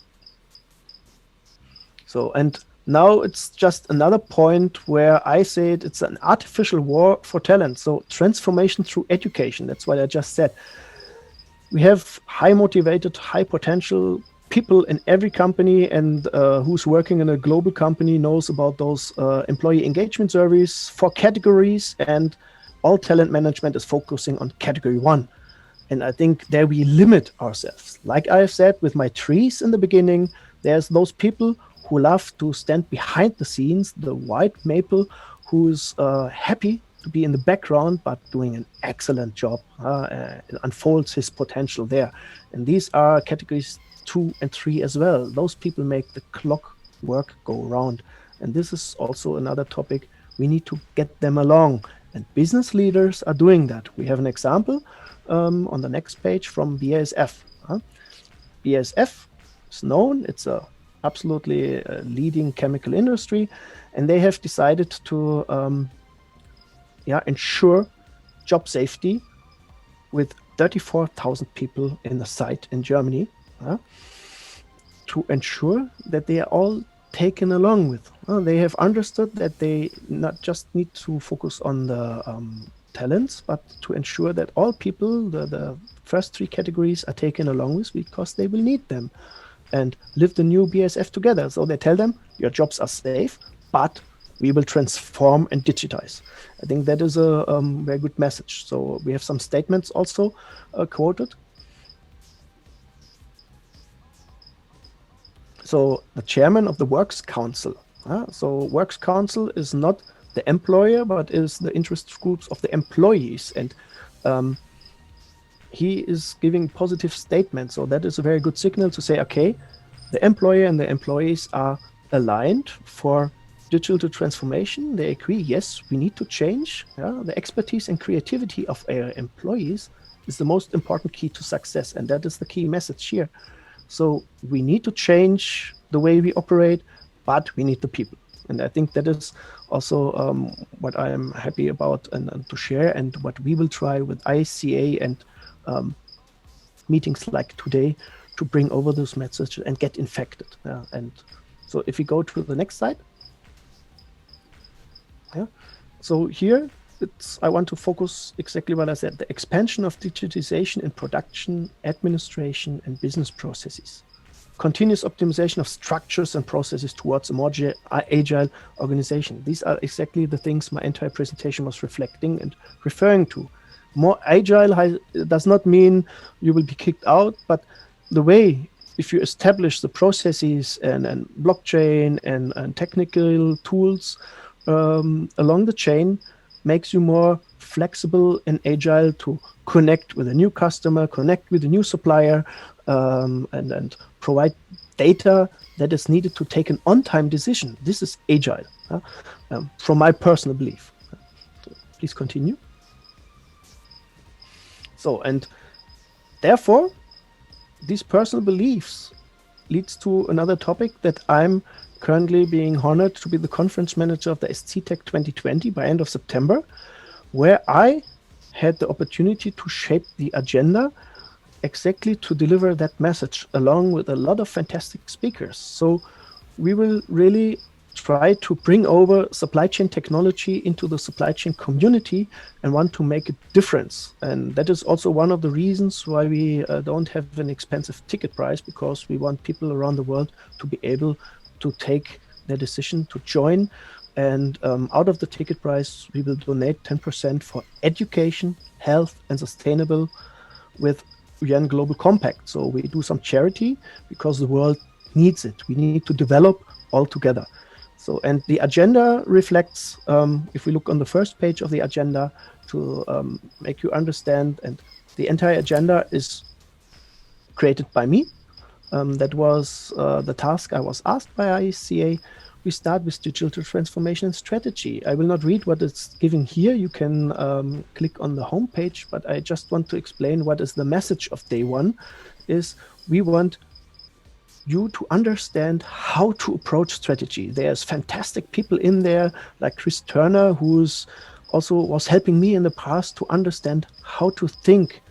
So, and now it's just another point where I say it's an artificial war for talent. So transformation through education. That's what I just said. We have high motivated, high potential people in every company, and who's working in a global company knows about those employee engagement surveys for categories, and all talent management is focusing on category 1. And I think there we limit ourselves. Like I have said with my trees in the beginning, there's those people who love to stand behind the scenes, the white maple who's happy to be in the background, but doing an excellent job, and unfolds his potential there. And these are categories 2 and 3 as well. Those people make the clock work go round. And this is also another topic. We need to get them along. And business leaders are doing that. We have an example on the next page from BASF. BASF is known. It's a absolutely leading chemical industry. And they have decided to ensure job safety with 34,000 people in the site in Germany, to ensure that they are all taken along with. They have understood that they not just need to focus on the talents, but to ensure that all people, the first 3 categories, are taken along with, because they will need them and live the new BASF together. So they tell them, your jobs are safe, but we will transform and digitize. I think that is a very good message. So we have some statements also quoted. So the chairman of the Works Council. So Works Council is not the employer, but is the interest groups of the employees. And he is giving positive statements. So that is a very good signal to say, okay, the employer and the employees are aligned for digital transformation. They agree, yes, we need to change. Yeah? The expertise and creativity of our employees is the most important key to success. And that is the key message here. So we need to change the way we operate, but we need the people. And I think that is also what I am happy about and to share, and what we will try with ICA and meetings like today to bring over those messages and get infected. And so if we go to the next slide. Yeah. So here I want to focus exactly what I said, the expansion of digitization in production, administration, and business processes. Continuous optimization of structures and processes towards a more agile organization. These are exactly the things my entire presentation was reflecting and referring to. More agile does not mean you will be kicked out, but the way, if you establish the processes and blockchain and technical tools along the chain, makes you more flexible and agile to connect with a new customer, connect with a new supplier, and provide data that is needed to take an on-time decision. This is agile, from my personal belief. So please continue. So, and therefore, these personal beliefs leads to another topic that I'm currently being honored to be the conference manager of the SCTech 2020 by end of September, where I had the opportunity to shape the agenda exactly to deliver that message along with a lot of fantastic speakers. So we will really try to bring over supply chain technology into the supply chain community and want to make a difference. And that is also one of the reasons why we don't have an expensive ticket price, because we want people around the world to be able to take their decision to join. And out of the ticket price, we will donate 10% for education, health, and sustainable with UN Global Compact. So we do some charity because the world needs it. We need to develop all together. So, and the agenda reflects, if we look on the first page of the agenda to make you understand, and the entire agenda is created by me. That was the task I was asked by ICA. We start with digital transformation and strategy. I will not read what it's giving here. You can click on the homepage, but I just want to explain what is the message of day one. Is we want you to understand how to approach strategy. There's fantastic people in there, like Chris Turner, who's also was helping me in the past to understand how to think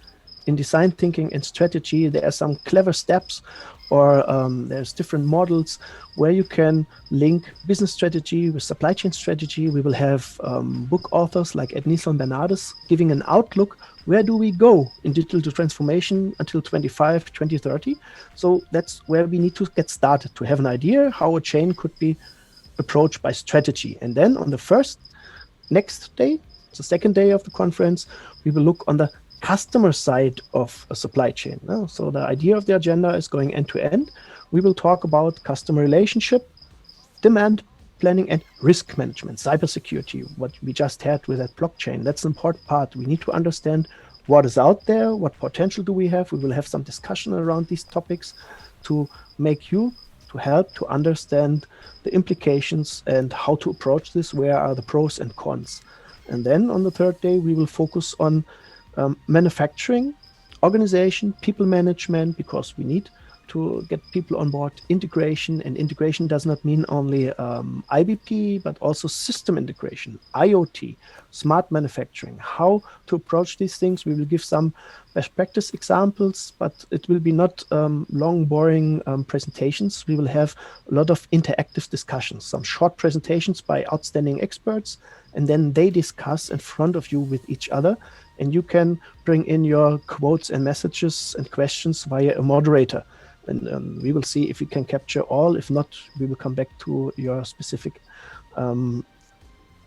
in design thinking and strategy. There are some clever steps, or there's different models where you can link business strategy with supply chain strategy. We will have book authors like Ed Nissan Bernardes giving an outlook. Where do we go in digital transformation until 2030? So that's where we need to get started, to have an idea how a chain could be approached by strategy. And then on the next day, the second day of the conference, we will look on the customer side of a supply chain. So the idea of the agenda is going end to end. We will talk about customer relationship, demand planning, and risk management, cybersecurity, what we just had with that blockchain. That's an important part. We need to understand what is out there, what potential do we have. We will have some discussion around these topics to make you, to help to understand the implications and how to approach this, where are the pros and cons. And then on the third day, we will focus on manufacturing, organization, people management, because we need to get people on board, integration, and integration does not mean only IBP, but also system integration, IoT, smart manufacturing, how to approach these things. We will give some best practice examples, but it will be not long, boring presentations. We will have a lot of interactive discussions, some short presentations by outstanding experts, and then they discuss in front of you with each other. And you can bring in your quotes and messages and questions via a moderator. And we will see if we can capture all. If not, we will come back to your specific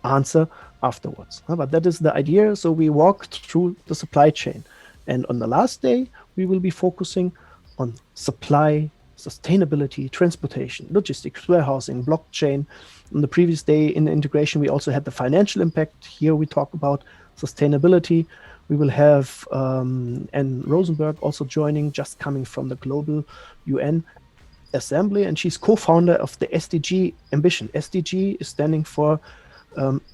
answer afterwards. But that is the idea. So we walked through the supply chain. And on the last day, we will be focusing on supply sustainability, transportation, logistics, warehousing, blockchain. On the previous day in the integration, we also had the financial impact. Here we talk about sustainability. We will have Anne Rosenberg also joining, just coming from the Global UN Assembly, and she's co-founder of the SDG Ambition. SDG is standing for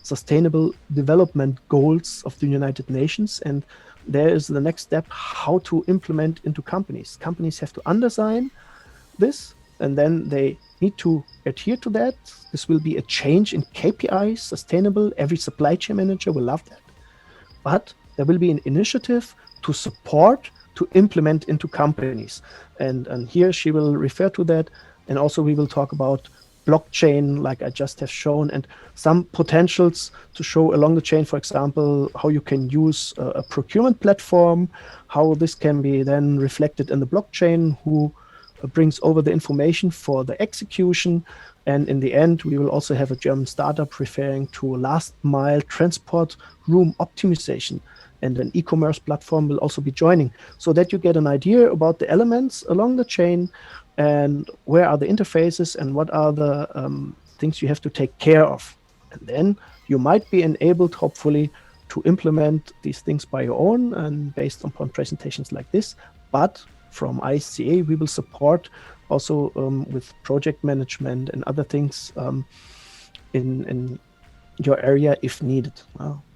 Sustainable Development Goals of the United Nations, and there is the next step, how to implement into companies. Companies have to undersign this, and then they need to adhere to that. This will be a change in KPIs, sustainable. Every supply chain manager will love that. But there will be an initiative to support, to implement into companies. And here she will refer to that. And also we will talk about blockchain, like I just have shown, and some potentials to show along the chain, for example, how you can use a procurement platform, how this can be then reflected in the blockchain, who brings over the information for the execution. And in the end, we will also have a German startup referring to last mile transport room optimization. And an e-commerce platform will also be joining, so that you get an idea about the elements along the chain and where are the interfaces and what are the things you have to take care of. And then you might be enabled, hopefully, to implement these things by your own and based upon presentations like this. But from ISCA, we will support also with project management and other things in your area if needed,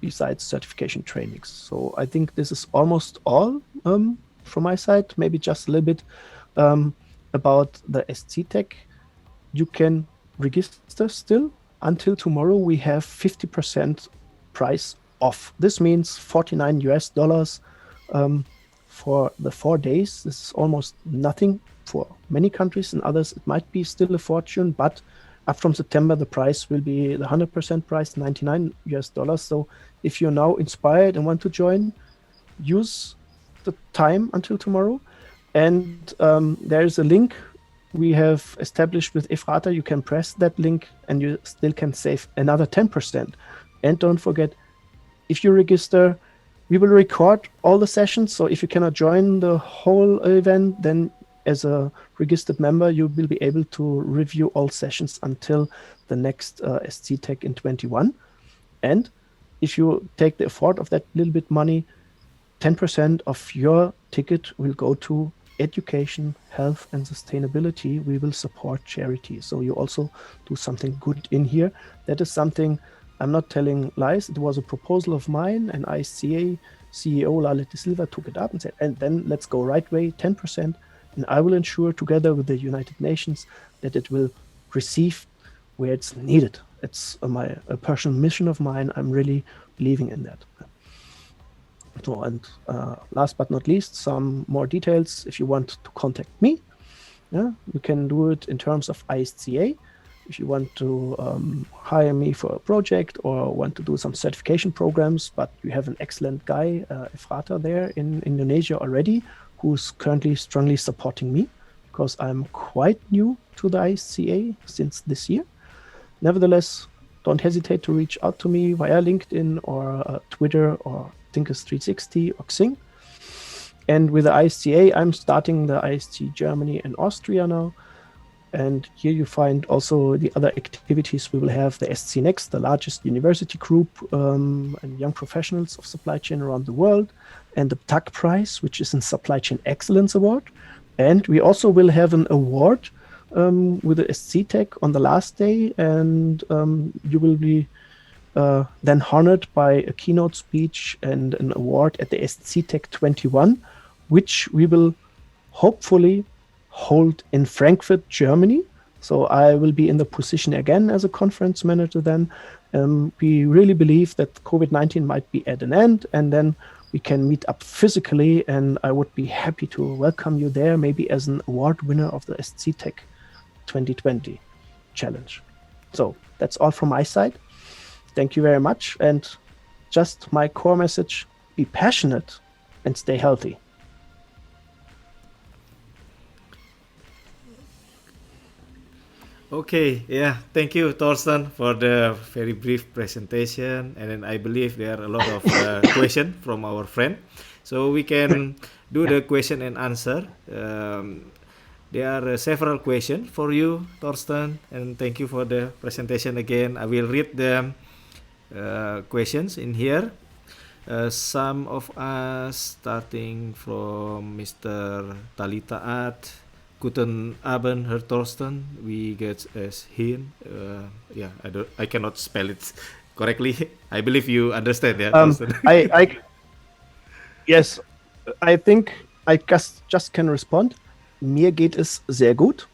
besides certification trainings. So I think this is almost all from my side. Maybe just a little bit about the SC Tech. You can register still. Until tomorrow, we have 50% price off. This means $49 for the 4 days. This is almost nothing for many countries. In others, it might be still a fortune, but up from September, the price will be the 100% price, $99. So if you're now inspired and want to join, use the time until tomorrow. And there's a link we have established with Efrata. You can press that link and you still can save another 10%. And don't forget, if you register, we will record all the sessions. So if you cannot join the whole event, then as a registered member, you will be able to review all sessions until the next SC Tech in 21. And if you take the effort of that little bit money, 10% of your ticket will go to education, health, and sustainability. We will support charity. So you also do something good in here. That is something, I'm not telling lies. It was a proposal of mine, and ICA CEO Lale de Silva took it up and said, and then let's go right way, 10%. And I will ensure together with the United Nations that it will receive where it's needed. It's a personal mission of mine. I'm really believing in that. So, and last but not least, some more details. If you want to contact me, you can do it in terms of ISCA. If you want to hire me for a project or want to do some certification programs, but you have an excellent guy, Efrata, there in Indonesia already, who's currently strongly supporting me because I'm quite new to the ISCA since this year. Nevertheless, don't hesitate to reach out to me via LinkedIn or Twitter or Thinkers360 or Xing. And with the ISCA, I'm starting the IST Germany and Austria now. And here you find also the other activities we will have, the SC Next, the largest university group and young professionals of supply chain around the world, and the TAG Prize, which is a Supply Chain Excellence Award. And we also will have an award with the SC Tech on the last day, and you will be then honored by a keynote speech and an award at the SC Tech 21, which we will hopefully hold in Frankfurt, Germany. So I will be in the position again as a conference manager then. We really believe that COVID-19 might be at an end, and then we can meet up physically, and I would be happy to welcome you there, maybe as an award winner of the SC Tech 2020 challenge. So that's all from my side. Thank you very much. And just my core message, be passionate and stay healthy. Okay, yeah, thank you, Thorsten, for the very brief presentation. And then I believe there are a lot of questions from our friend. So we can do the question and answer. there are several questions for you, Thorsten, and thank you for the presentation again. I will read the questions in here. Some of us, starting from Mr. Talitaat, Guten Abend, Herr Thorsten. We get as hin. Yeah, I cannot spell it correctly. I believe you understand, yeah, Thorsten. Yes, I think I just can respond. Mir geht es sehr gut.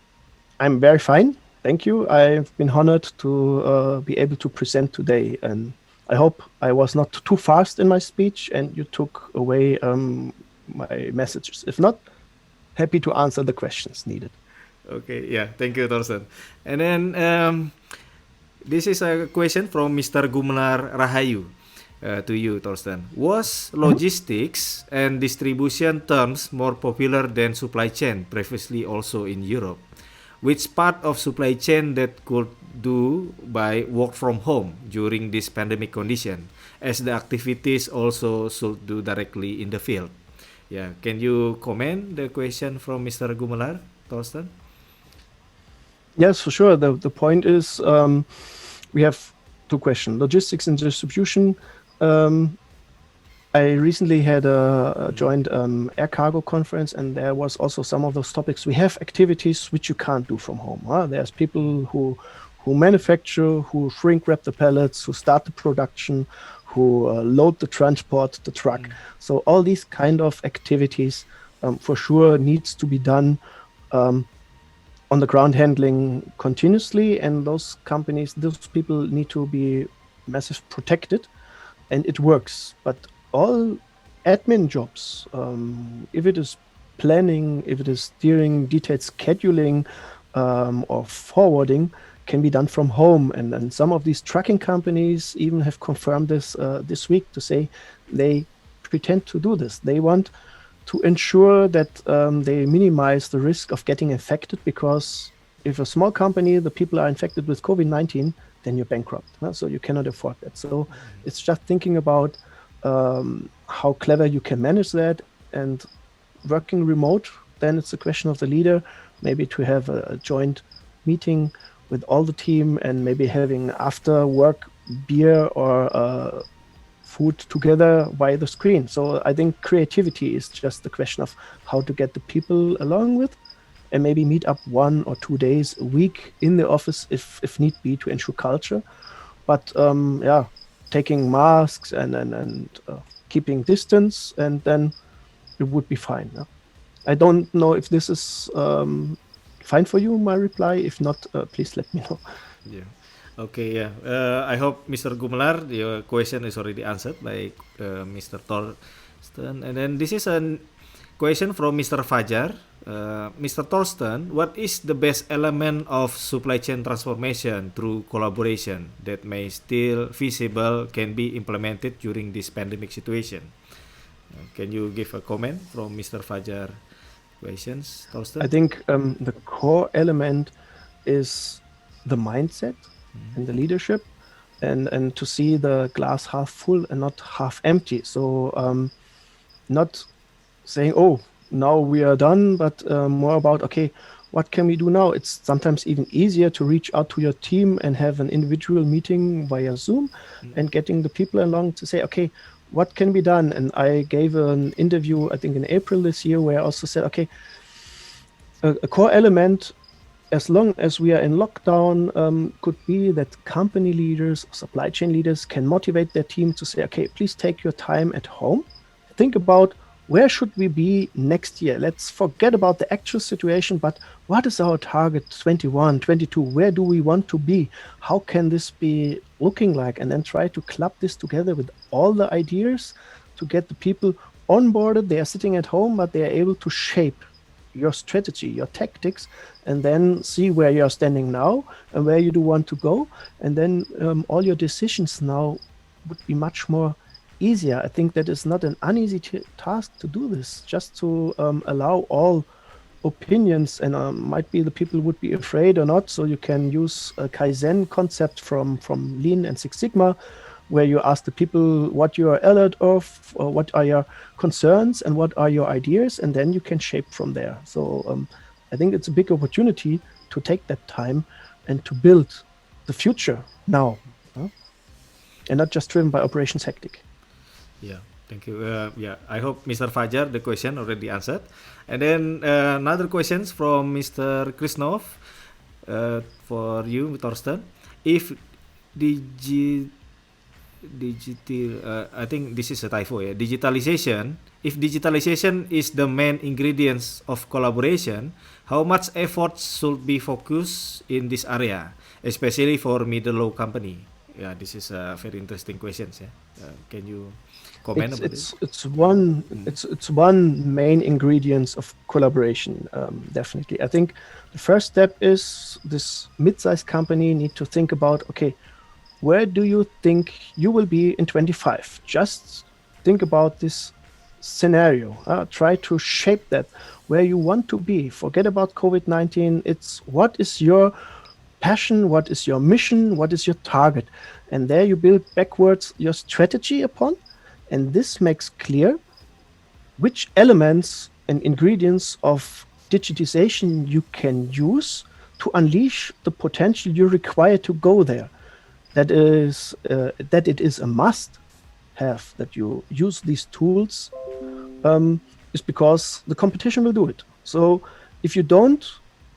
I'm very fine. Thank you. I've been honored to be able to present today, and I hope I was not too fast in my speech and you took away my messages. If not, happy to answer the questions needed. Okay, yeah, thank you, Thorsten. And then this is a question from Mr. Gumlar Rahayu to you, Thorsten. Was logistics and distribution terms more popular than supply chain previously also in Europe? Which part of supply chain that could do by work from home during this pandemic condition, as the activities also should do directly in the field? Yeah, can you comment the question from Mr. Gumelar, Thorsten? Yes, for sure. The point is we have two questions: logistics and distribution. I recently had a joint air cargo conference, and there was also some of those topics. We have activities which you can't do from home. There's people who manufacture, who shrink wrap the pallets, who start the production, who load the transport, the truck. So all these kind of activities for sure needs to be done on the ground handling continuously, and those companies, those people need to be massive protected, and it works. But all admin jobs, if it is planning, if it is steering, detailed scheduling, or forwarding, can be done from home. And some of these trucking companies even have confirmed this this week to say they pretend to do this. They want to ensure that they minimize the risk of getting infected, because if a small company, the people are infected with COVID-19, then you're bankrupt. So you cannot afford that. So it's just thinking about how clever you can manage that, and working remote, then it's a question of the leader, maybe to have a joint meeting with all the team, and maybe having after work beer or food together via the screen. So I think creativity is just the question of how to get the people along with, and maybe meet up 1 or 2 days a week in the office if need be, to ensure culture. But yeah, taking masks and keeping distance, and then it would be fine. I don't know if this is fine for you, my reply. If not, please let me know. Yeah. Okay, yeah. I hope Mr. Gumelar, your question is already answered by Mr. Thorsten. And then this is a question from Mr. Fajar. Mr. Thorsten, what is the best element of supply chain transformation through collaboration that may still feasible, can be implemented during this pandemic situation? Can you give a comment from Mr. Fajar questions, Thorsten? I think the core element is the mindset and the leadership, and to see the glass half full and not half empty. So not saying, oh, now we are done, but more about, okay, what can we do now? It's sometimes even easier to reach out to your team and have an individual meeting via Zoom, and getting the people along to say, okay, what can be done? And I gave an interview, I think in April this year, where I also said, okay, a core element, as long as we are in lockdown, could be that company leaders, supply chain leaders can motivate their team to say, okay, please take your time at home. Think about, where should we be next year? Let's forget about the actual situation, but what is our target 21, 22? Where do we want to be? How can this be looking like? And then try to club this together with all the ideas to get the people onboarded. They are sitting at home, but they are able to shape your strategy, your tactics, and then see where you are standing now and where you do want to go. And then all your decisions now would be much more easier. I think that is not an uneasy task to do this, just to allow all opinions, and might be the people would be afraid or not. So you can use a Kaizen concept from Lean and Six Sigma, where you ask the people what you are alert of, or what are your concerns and what are your ideas, and then you can shape from there. So I think it's a big opportunity to take that time and to build the future now, and not just driven by operations hectic. Yeah, thank you. Yeah, I hope Mr. Fajar the question already answered. And then another questions from Mr. Krishnov for you, Thorsten. If digi I think this is a typo. Yeah, digitalization. If digitalization is the main ingredients of collaboration, how much effort should be focused in this area, especially for middle-low company? Yeah, this is a very interesting question. Yeah, can you comment about it? It's one main ingredient of collaboration. Definitely, I think the first step is this mid-sized company need to think about, okay, where do you think you will be in 25? Just think about this scenario. Try to shape that where you want to be. Forget about COVID-19. It's what is your passion, what is your mission, what is your target, and there you build backwards your strategy upon, and this makes clear which elements and ingredients of digitization you can use to unleash the potential you require to go there. That it is a must have that you use these tools, is because the competition will do it. So if you don't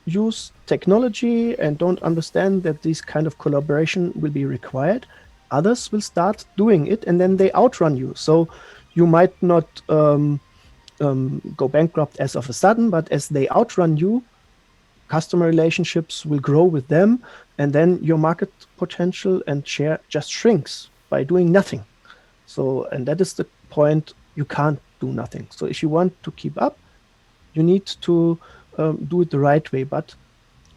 use technology and don't understand that this kind of collaboration will be required, others will start doing it and then they outrun you. So you might not go bankrupt as of a sudden, but as they outrun you, customer relationships will grow with them, and then your market potential and share just shrinks by doing nothing. So, and that is the point, you can't do nothing. So if you want to keep up, you need to do it the right way, but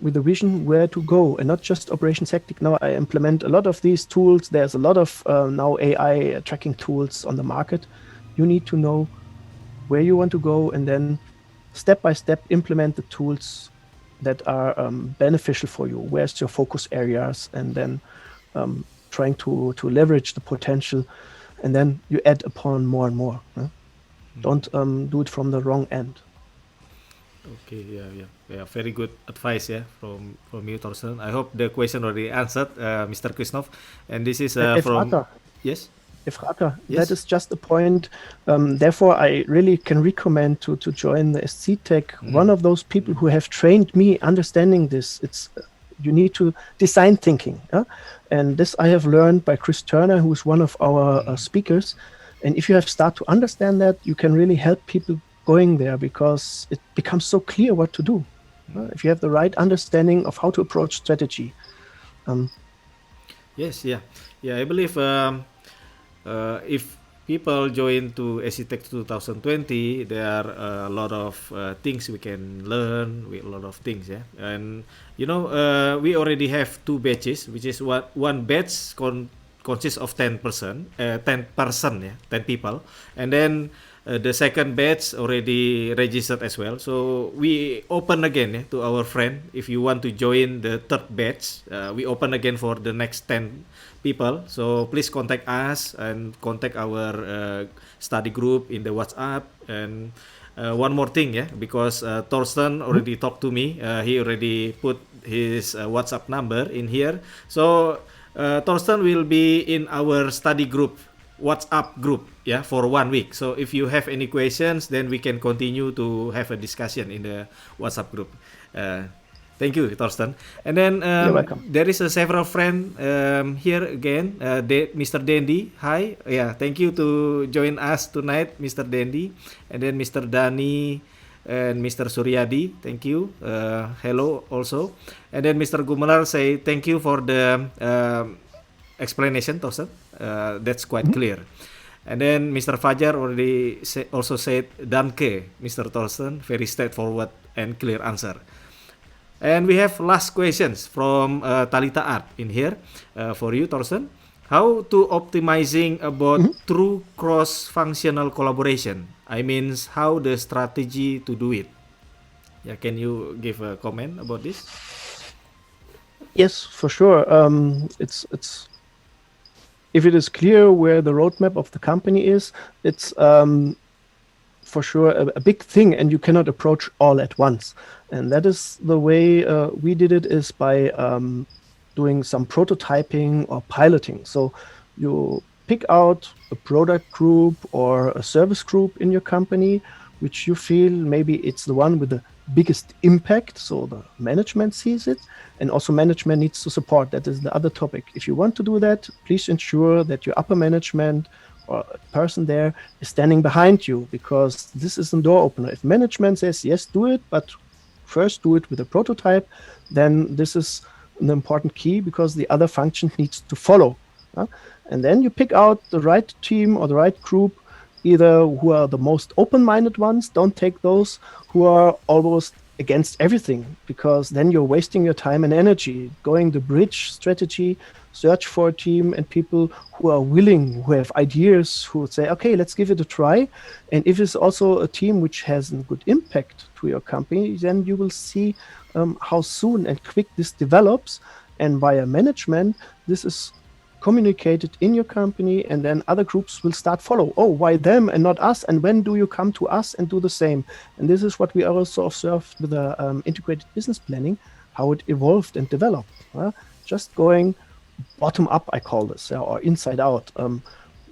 with a vision where to go, and not just operations hectic. Now I implement a lot of these tools. There's a lot of now AI tracking tools on the market. You need to know where you want to go, and then step by step implement the tools that are beneficial for you. Where's your focus areas, and then trying to leverage the potential, and then you add upon more and more. Don't do it from the wrong end. Okay, yeah. Very good advice, yeah, from you, Thorsten. I hope the question already answered, Mr. Krishnov. And this is from Efrata. yes. Efrata, Yes. that is just the point. Therefore, I really can recommend to join the SC Tech. One of those people who have trained me understanding this. It's you need to design thinking, and this I have learned by Chris Turner, who is one of our speakers. And if you have start to understand that, you can really help people going there, because it becomes so clear what to do. If you have the right understanding of how to approach strategy. Yes, yeah. I believe if people join to SC Tech 2020, there are a lot of things we can learn, with a lot of things, yeah. And we already have 2 batches, which is one batch consists of 10 person, 10 people, and then the second batch already registered as well. So we open again, yeah, to our friend. If you want to join the third batch, we open again for the next 10 people. So please contact us and contact our study group in the WhatsApp. And one more thing, yeah, because Thorsten already talked to me. He already put his WhatsApp number in here. So Thorsten will be in our study group, WhatsApp group, yeah, for 1 week. So if you have any questions, then we can continue to have a discussion in the WhatsApp group. Thank you, Thorsten. And then You're welcome. there is a several friend here again. Mr. Denny, hi. Yeah, thank you to join us tonight, Mr. Denny. And then Mr. Danny and Mr. Suryadi, thank you. Hello also. And then Mr. Gumelar say thank you for the explanation, Thorsten. That's quite clear. And then Mr. Fajar already also said danke, Mr. Thorsten. Very straightforward and clear answer. And we have last questions from Talita Art in here for you, Thorsten. How to optimizing about true cross-functional collaboration? I mean, how the strategy to do it? Yeah, can you give a comment about this? Yes, for sure. It's if it is clear where the roadmap of the company is, it's for sure a big thing, and you cannot approach all at once. And that is the way we did it, is by doing some prototyping or piloting. So you pick out a product group or a service group in your company, which you feel maybe it's the one with the biggest impact. So the management sees it, and also management needs to support. That is the other topic. If you want to do that, please ensure that your upper management or a person there is standing behind you, because this is a door opener. If management says, yes, do it, but first do it with a prototype, then this is an important key, because the other function needs to follow. And then you pick out the right team or the right group, either who are the most open-minded ones. Don't take those who are almost against everything, because then you're wasting your time and energy. Going the bridge strategy, search for a team and people who are willing, who have ideas, who would say, okay, let's give it a try. And if it's also a team which has a good impact to your company, then you will see how soon and quick this develops. And via management, this is communicated in your company, and then other groups will start follow. Oh, why them and not us? And when do you come to us and do the same? And this is what we also observed with the integrated business planning, how it evolved and developed. Just going bottom up, I call this, or inside out,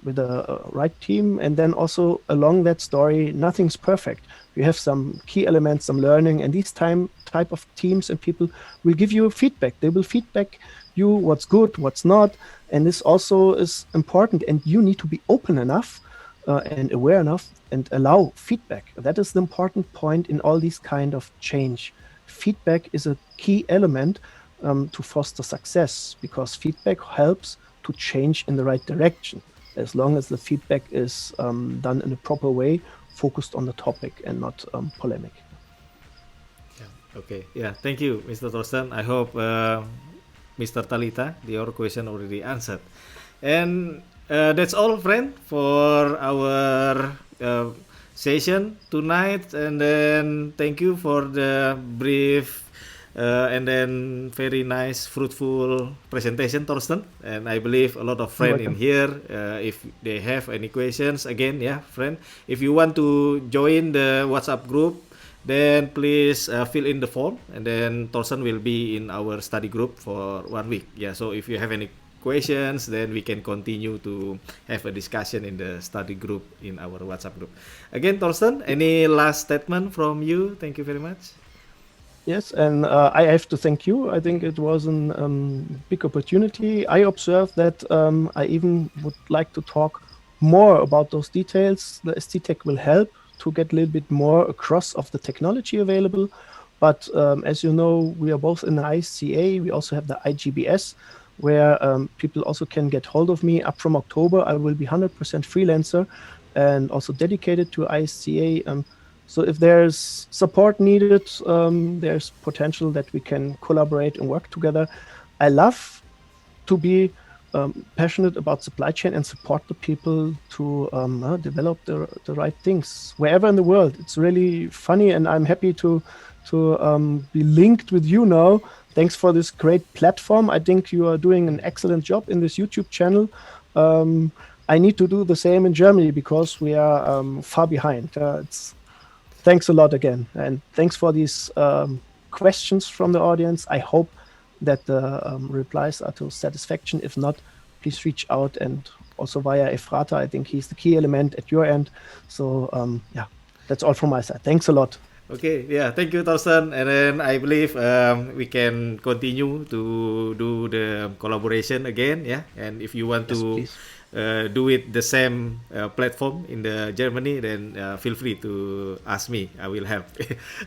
with the right team. And then also along that story, nothing's perfect. You have some key elements, some learning, and these type of teams and people will give you feedback. They will feedback you what's good, what's not. And this also is important, and you need to be open enough and aware enough and allow feedback. That is the important point in all these kind of change. Feedback is a key element to foster success, because feedback helps to change in the right direction, as long as the feedback is done in a proper way, focused on the topic and not polemic. Yeah. Okay. Yeah. Thank you, Mr. Thorsten. I hope Mr. Talita, your question already answered. And that's all, friend, for our session tonight. And then thank you for the brief and then very nice, fruitful presentation, Thorsten. And I believe a lot of friends in here, if they have any questions, again, yeah, friend, if you want to join the WhatsApp group, then please fill in the form, and then Thorsten will be in our study group for 1 week. Yeah, so if you have any questions, then we can continue to have a discussion in the study group in our WhatsApp group. Again, Thorsten, any last statement from you? Thank you very much. Yes, and I have to thank you. I think it was a big opportunity. I observed that I even would like to talk more about those details. The ST-Tech will help to get a little bit more across of the technology available. But as you know, we are both in the ICA. We also have the IGBS, where people also can get hold of me. Up from October, I will be 100% freelancer and also dedicated to ICA. So if there's support needed, there's potential that we can collaborate and work together. I love to be passionate about supply chain and support the people to develop the right things wherever in the world. It's really funny, and I'm happy to be linked with you now. Thanks for this great platform. I think you are doing an excellent job in this YouTube channel. I need to do the same in Germany, because we are far behind. Thanks a lot again, and thanks for these questions from the audience. I hope that the replies are to satisfaction. If not, please reach out, and also via Efrata. I think he's the key element at your end. So yeah, that's all from my side. Thanks a lot. Okay, yeah, thank you, Thorsten. And then I believe we can continue to do the collaboration again, yeah. And if you want to do it the same platform in the Germany, then feel free to ask me. I will help.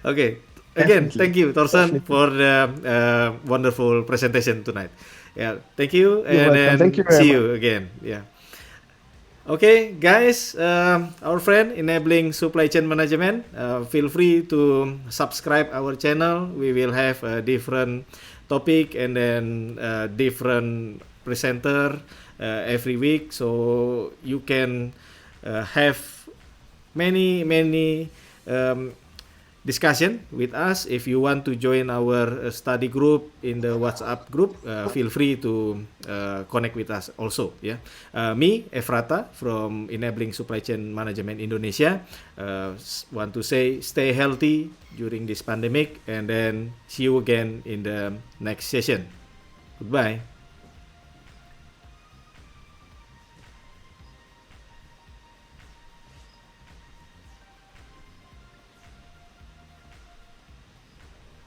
Okay. Again, thank you, Thorsten, for the wonderful presentation tonight. Yeah, thank you, and then thank you see you again. Yeah. Okay, guys, our friend enabling supply chain management, feel free to subscribe our channel. We will have a different topic and then different presenter every week, so you can have many discussion with us. If you want to join our study group in the WhatsApp group, feel free to connect with us also. Yeah, me Efrata from Enabling Supply Chain Management Indonesia want to say stay healthy during this pandemic, and then see you again in the next session. Goodbye.